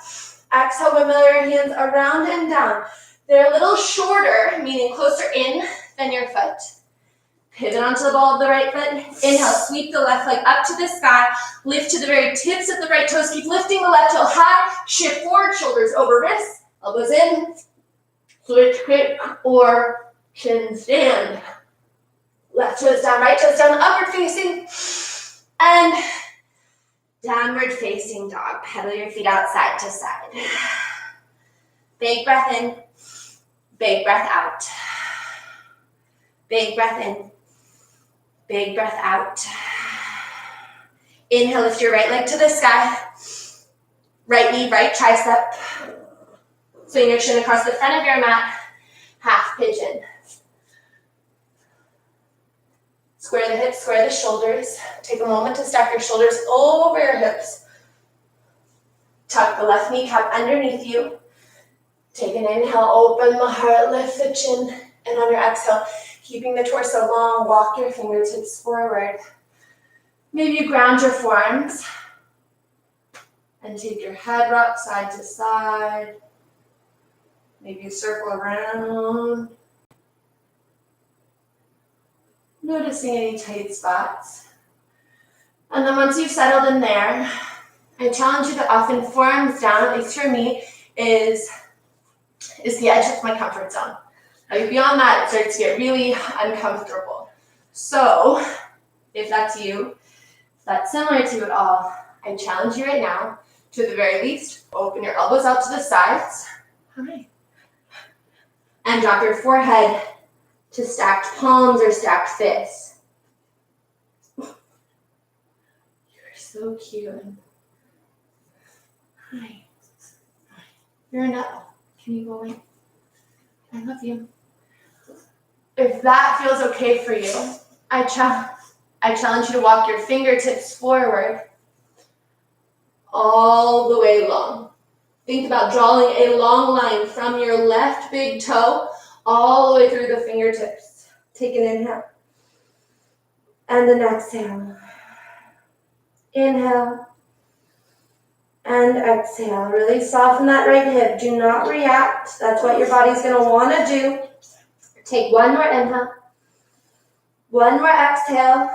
Exhale, windmill your hands around and down. They're a little shorter, meaning closer in than your foot. Pivot onto the ball of the right foot. Inhale, sweep the left leg up to the sky. Lift to the very tips of the right toes. Keep lifting the left heel high. Shift forward, shoulders over wrists. Elbows in. Switch quick or chin stand. Left toes down, right toes down, upward facing. And downward facing dog. Pedal your feet out side to side. Big breath in. Big breath out. Big breath in. Big breath out. Inhale, lift your right leg to the sky. Right knee, right tricep. Swing your shin across the front of your mat. Half pigeon. Square the hips, square the shoulders. Take a moment to stack your shoulders over your hips. Tuck the left kneecap underneath you. Take an inhale, open the heart, lift the chin. And on your exhale, keeping the torso long, walk your fingertips forward. Maybe you ground your forearms. And take your head rock side to side. Maybe you circle around. Noticing any tight spots. And then once you've settled in there, I challenge you to often forearms down, at least for me, is the edge of my comfort zone. Like beyond that, it starts to get really uncomfortable. So, if that's you, if that's similar to it all, I challenge you right now to, at the very least, open your elbows out to the sides. All right. And drop your forehead to stacked palms or stacked fists. You're so cute. Hi. You're enough. Can you go away? I love you. If that feels okay for you, I challenge you to walk your fingertips forward all the way long. Think about drawing a long line from your left big toe all the way through the fingertips. Take an inhale. And an exhale. Inhale. And exhale. Really soften that right hip. Do not react. That's what your body's going to want to do. Take one more inhale. One more exhale.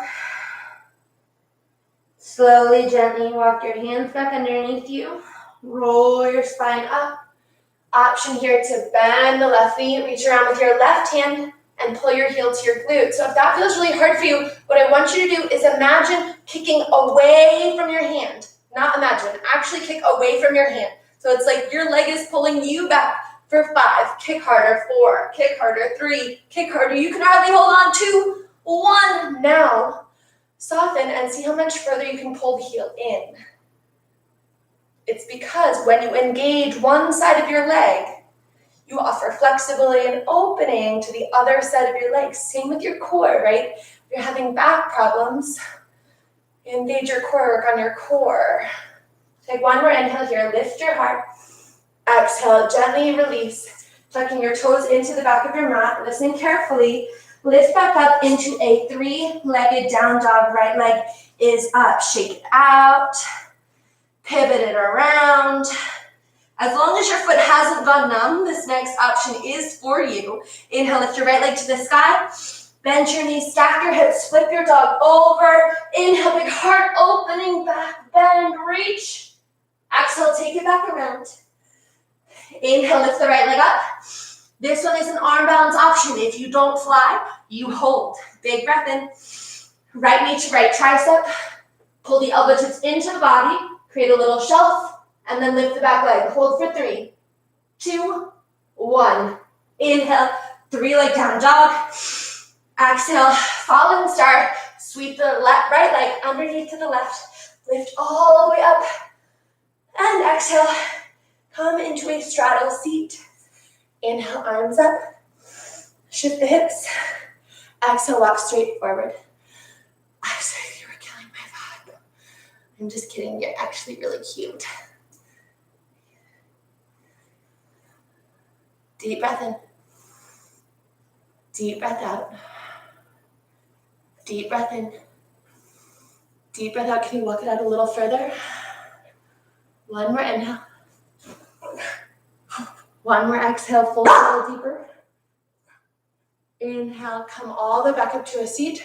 Slowly, gently walk your hands back underneath you. Roll your spine up. Option here to bend the left knee. Reach around with your left hand and pull your heel to your glute. So if that feels really hard for you, what I want you to do is imagine kicking away from your hand. Not imagine, actually kick away from your hand. So it's like your leg is pulling you back for 5, kick harder, 4, kick harder, 3, kick harder. You can hardly hold on, 2, 1. Now, soften and see how much further you can pull the heel in. It's because when you engage one side of your leg, you offer flexibility and opening to the other side of your leg. Same with your core, right? If you're having back problems, engage your core, work on your core. Take one more inhale here, lift your heart. Exhale, gently release. tucking your toes into the back of your mat, listening carefully. Lift back up into a 3-legged down dog. Right leg is up. Shake it out. Pivot it around. As long as your foot hasn't gone numb, this next option is for you. Inhale, lift your right leg to the sky. Bend your knees, stack your hips, flip your dog over. Inhale, big heart opening, back bend, reach. Exhale, take it back around. Inhale, lift the right leg up. This one is an arm balance option. If you don't fly, you hold. Big breath in. Right knee to right tricep. Pull the elbow tips into the body. Create a little shelf. And then lift the back leg. Hold for 3, 2, 1. Inhale, 3-leg down dog. Exhale, fallen star. Sweep the right leg underneath to the left. Lift all the way up. And exhale, come into a straddle seat. Inhale, arms up. Shift the hips. Exhale, walk straight forward. I'm sorry, you were killing my vibe. I'm just kidding, you're actually really cute. Deep breath in. Deep breath out. Deep breath in. Deep breath out. Can you walk it out a little further? One more inhale. One more exhale, fold a little deeper. Inhale, come all the way back up to a seat.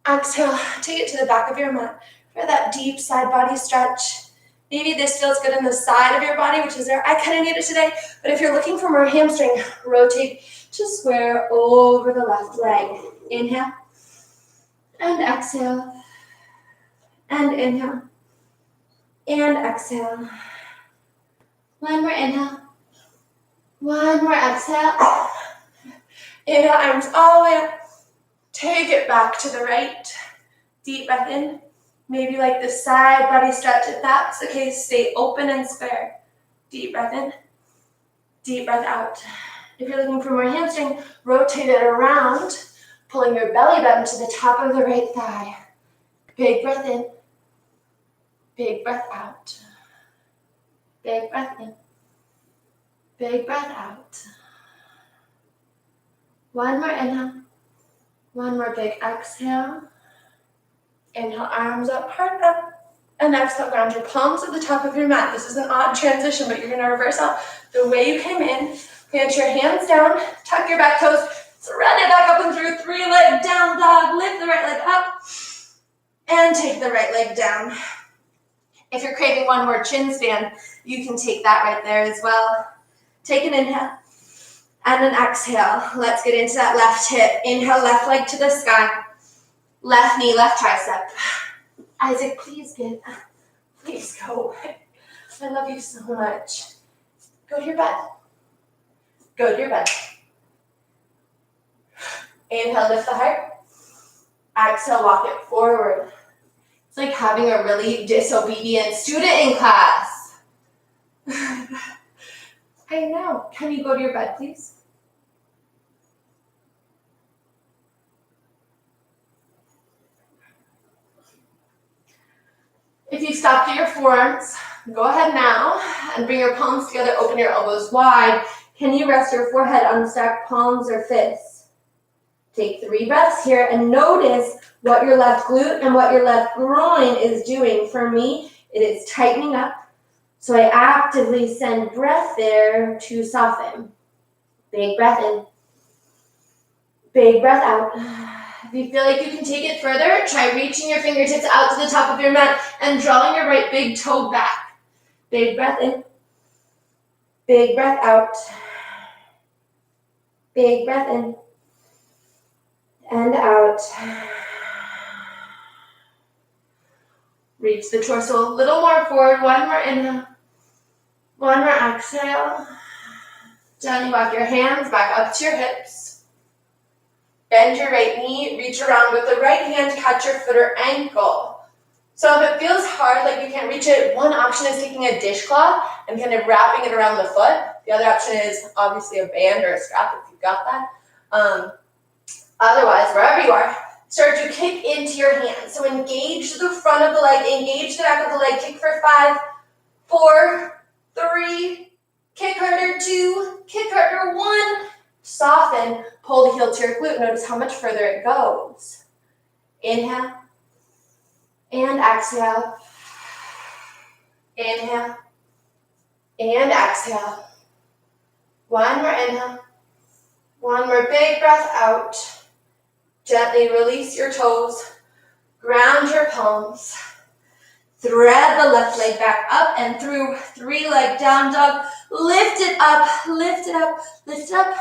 Exhale, take it to the back of your mat for that deep side body stretch. Maybe this feels good in the side of your body, which is where I kind of need it today. But if you're looking for more hamstring, rotate to square over the left leg. Inhale. And exhale. And inhale. And exhale. One more inhale. One more exhale. Inhale, arms all the way up. Take it back to the right. Deep breath in. Maybe like the side body stretch. If that's the case, stay open and square. Deep breath in. Deep breath out. If you're looking for more hamstring, rotate it around, pulling your belly button to the top of the right thigh. Big breath in. Big breath out. Big breath in. Big breath out. One more inhale. One more big exhale. Inhale, arms up, heart up. And exhale, ground your palms at the top of your mat. This is an odd transition, but you're going to reverse out the way you came in. Plant your hands down, tuck your back toes, thread it back up and through, 3-leg down dog. Lift the right leg up and take the right leg down. If you're craving one more chin span, you can take that right there as well. Take an inhale and an exhale. Let's get into that left hip. Inhale, left leg to the sky. Left knee, left tricep. Isaac, please go. I love you so much. Go to your bed. Go to your bed. Inhale, lift the heart. Exhale, walk it forward. It's like having a really disobedient student in class. I know. Can you go to your bed, please? If you stopped at your forearms, go ahead now and bring your palms together, open your elbows wide. Can you rest your forehead on stacked palms or fists? Take 3 breaths here and notice what your left glute and what your left groin is doing. For me, it is tightening up. So I actively send breath there to soften. Big breath in. Big breath out. If you feel like you can take it further, try reaching your fingertips out to the top of your mat and drawing your right big toe back. Big breath in. Big breath out. Big breath in. And out. Reach the torso a little more forward. One more inhale. One more exhale. Gently walk your hands back up to your hips. Bend your right knee, reach around with the right hand to catch your foot or ankle. So if it feels hard, like you can't reach it, one option is taking a dishcloth and kind of wrapping it around the foot. The other option is obviously a band or a strap if you've got that. Otherwise, wherever you are, start to kick into your hands. So engage the front of the leg, engage the back of the leg, kick for 5, 4, 3, Kick harder, 2, kick harder, 1. Soften, pull the heel to your glute. Notice how much further it goes. Inhale and exhale. Inhale and exhale. One more inhale. One more big breath out. Gently release your toes. Ground your palms. Thread the left leg back up and through. 3-leg down dog. Lift it up, lift it up, lift it up.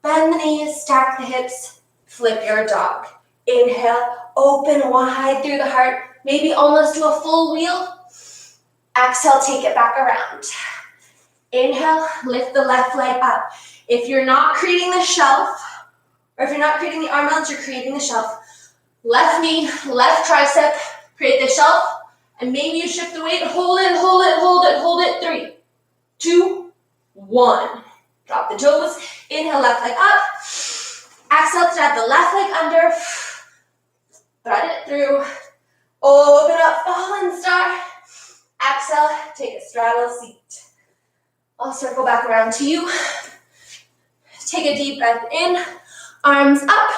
Bend the knees, stack the hips. Flip your dog. Inhale, open wide through the heart. Maybe almost do a full wheel. Exhale, take it back around. Inhale, lift the left leg up. If you're not creating the shelf, or if you're not creating the arm mounts, you're creating the shelf. Left knee, left tricep, create the shelf, and maybe you shift the weight, hold it, hold it, hold it, hold it. 3, 2, 1. Drop the toes, inhale, left leg up. Exhale, thread the left leg under. Thread it through. Open up, fallen star. Exhale, take a straddle seat. I'll circle back around to you. Take a deep breath in, arms up.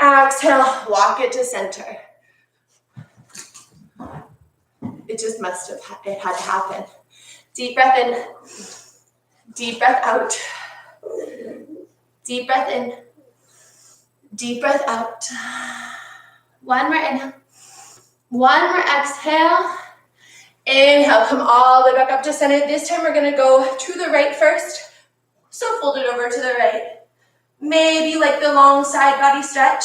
Exhale, walk it to center. It just must have, it had to happen. Deep breath in, deep breath out. Deep breath in, deep breath out. One more inhale, one more exhale. Inhale, come all the way back up to center. This time we're gonna go to the right first. So fold it over to the right. Maybe like the long side body stretch.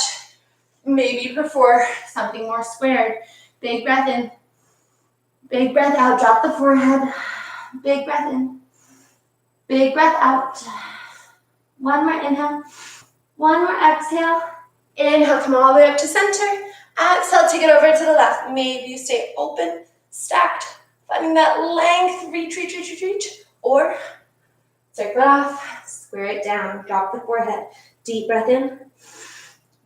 Maybe prefer something more squared. Big breath in. Big breath out. Drop the forehead. Big breath in. Big breath out. One more inhale. One more exhale. Inhale, come all the way up to center. Exhale, take it over to the left. Maybe you stay open, stacked, finding that length. Reach, reach, reach, reach, reach. Or circle it off, square it down, drop the forehead. Deep breath in,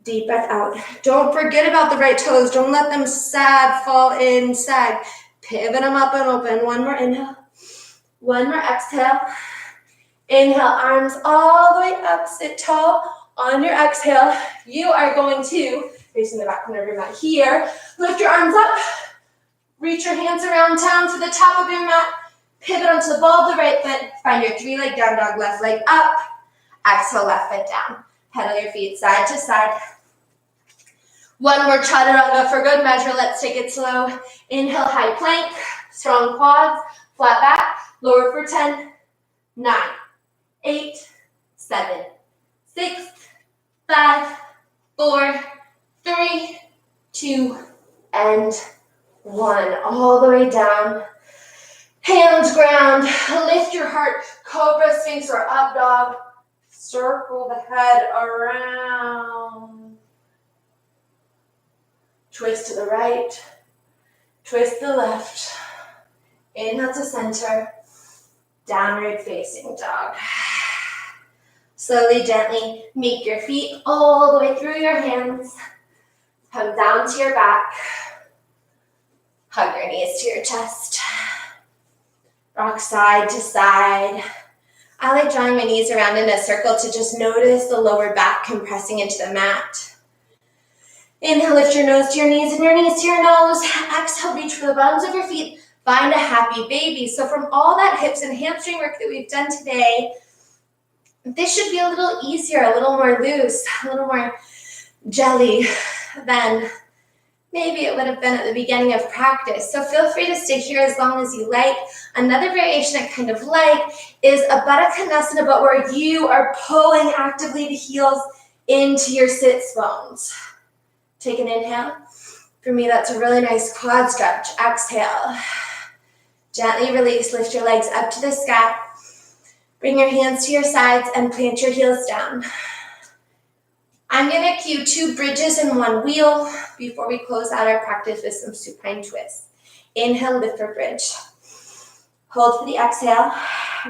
deep breath out. Don't forget about the right toes. Don't let them sag, fall in, sag. Pivot them up and open. One more inhale, one more exhale. Inhale, arms all the way up, sit tall. On your exhale, you are going to, facing the back corner of your mat here, lift your arms up, reach your hands around town to the top of your mat. Pivot onto the ball of the right foot. Find your 3-leg down dog, left leg up. Exhale, left foot down. Pedal your feet side to side. One more chaturanga for good measure. Let's take it slow. Inhale, high plank. Strong quads. Flat back. Lower for 10, 9, 8, 7, 6, 5, 4, 3, 2, and 1. All the way down. Hands ground, lift your heart, cobra, sphinx, or up dog. Circle the head around. Twist to the right, twist the left. Inhale to center, downward facing dog. Slowly, gently make your feet all the way through your hands. Come down to your back. Hug your knees to your chest. Rock side to side. I like drawing my knees around in a circle to just notice the lower back compressing into the mat. Inhale, lift your nose to your knees and your knees to your nose. Exhale, reach for the bottoms of your feet. Find a happy baby. So from all that hips and hamstring work that we've done today, this should be a little easier, a little more loose, a little more jelly than maybe it would have been at the beginning of practice. So feel free to stay here as long as you like. Another variation I kind of like is a Baddha but where you are pulling actively the heels into your sits bones. Take an inhale. For me, that's a really nice quad stretch. Exhale. Gently release, lift your legs up to the sky. Bring your hands to your sides and plant your heels down. I'm going to cue 2 bridges and 1 wheel before we close out our practice with some supine twists. Inhale, lift for bridge. Hold for the exhale.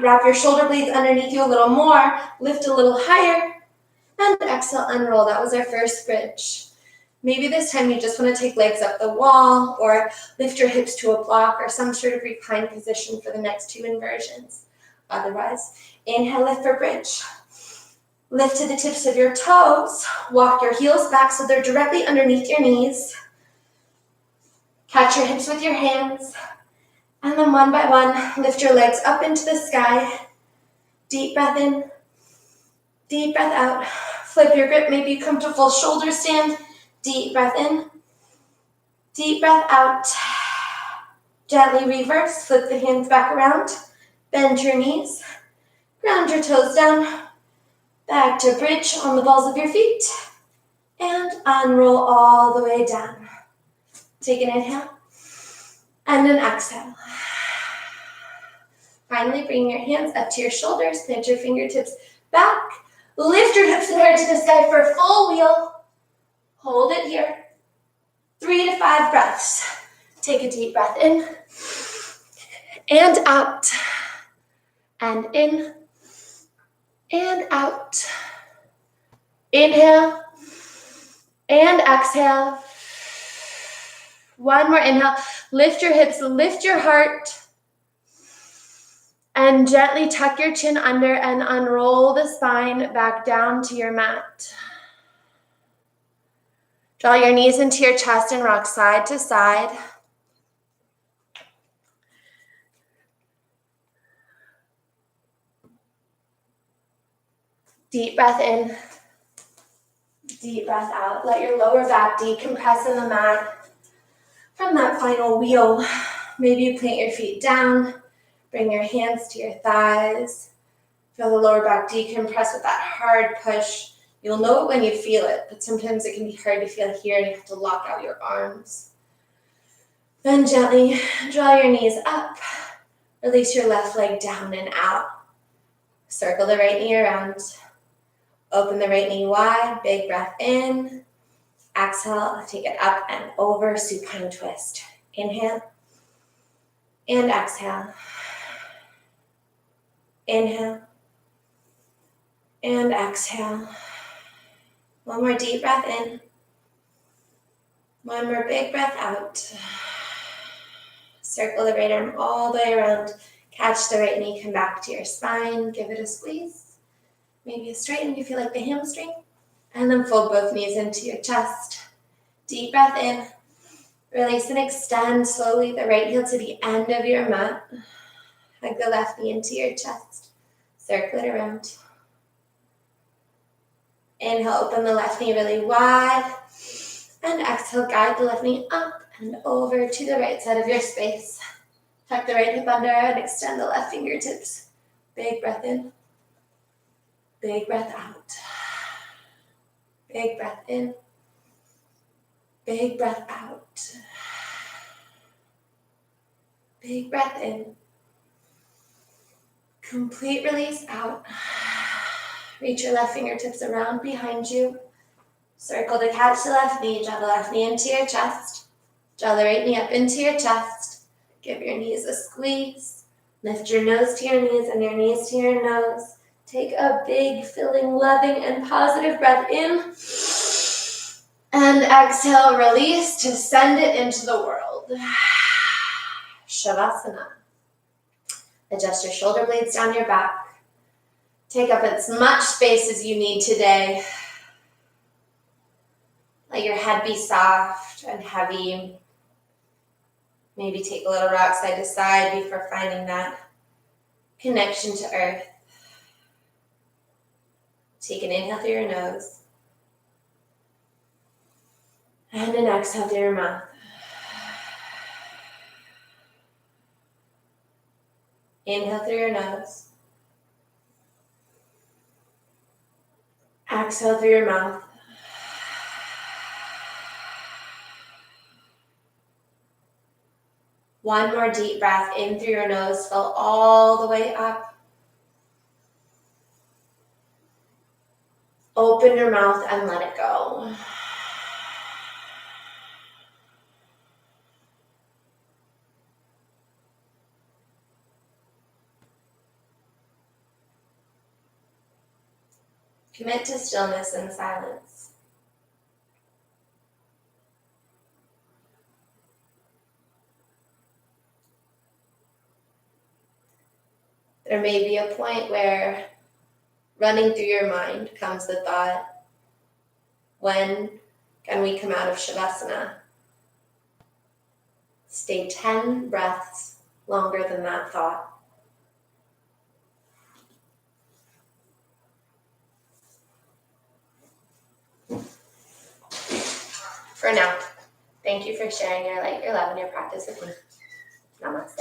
Wrap your shoulder blades underneath you a little more. Lift a little higher. And exhale, unroll. That was our first bridge. Maybe this time you just want to take legs up the wall or lift your hips to a block or some sort of reclined position for the next 2 inversions. otherwise. Inhale, lift for bridge. Lift to the tips of your toes. Walk your heels back so they're directly underneath your knees. Catch your hips with your hands. And then one by one, lift your legs up into the sky. Deep breath in. Deep breath out. Flip your grip. Maybe you come to full shoulder stand. Deep breath in. Deep breath out. Gently reverse. Flip the hands back around. Bend your knees. Ground your toes down. Back to bridge on the balls of your feet. And unroll all the way down. Take an inhale. And an exhale. Finally, bring your hands up to your shoulders. Plant your fingertips back. Lift your hips and head to the sky for a full wheel. Hold it here. 3 to 5 breaths. Take a deep breath in. And out. And in. And out. Inhale. And exhale. One more inhale. Lift your hips, lift your heart. And gently tuck your chin under and unroll the spine back down to your mat. Draw your knees into your chest and rock side to side. Deep breath in. Deep breath out. Let your lower back decompress in the mat. From that final wheel, maybe you plant your feet down. Bring your hands to your thighs. Feel the lower back decompress with that hard push. You'll know it when you feel it, but sometimes it can be hard to feel here and you have to lock out your arms. Then gently draw your knees up. Release your left leg down and out. Circle the right knee around. Open the right knee wide. Big breath in. Exhale, take it up and over, supine twist. Inhale. And exhale. Inhale. And exhale. One more deep breath in. One more big breath out. Circle the right arm all the way around. Catch the right knee, come back to your spine. Give it a squeeze. Maybe a straighten if you feel like the hamstring. And then fold both knees into your chest. Deep breath in. Release and extend slowly the right heel to the end of your mat. Hug the left knee into your chest. Circle it around. Inhale, open the left knee really wide. And exhale, guide the left knee up and over to the right side of your space. Tuck the right hip under and extend the left fingertips. Big breath in. Big breath out. Big breath in. Big breath out. Big breath in. Complete release out. Reach your left fingertips around behind you. Circle to catch the left knee. Draw the left knee into your chest. Draw the right knee up into your chest. Give your knees a squeeze. Lift your nose to your knees and your knees to your nose. Take a big, filling, loving, and positive breath in. And exhale, release to send it into the world. Shavasana. Adjust your shoulder blades down your back. Take up as much space as you need today. Let your head be soft and heavy. Maybe take a little rock side to side before finding that connection to earth. Take an inhale through your nose. And an exhale through your mouth. Inhale through your nose. Exhale through your mouth. One more deep breath in through your nose. Fill all the way up. Open your mouth and let it go. Commit to stillness and silence. There may be a point where running through your mind comes the thought, when can we come out of Shavasana? Stay 10 breaths longer than that thought. For now, thank you for sharing your light, your love, and your practice with me. Namaste.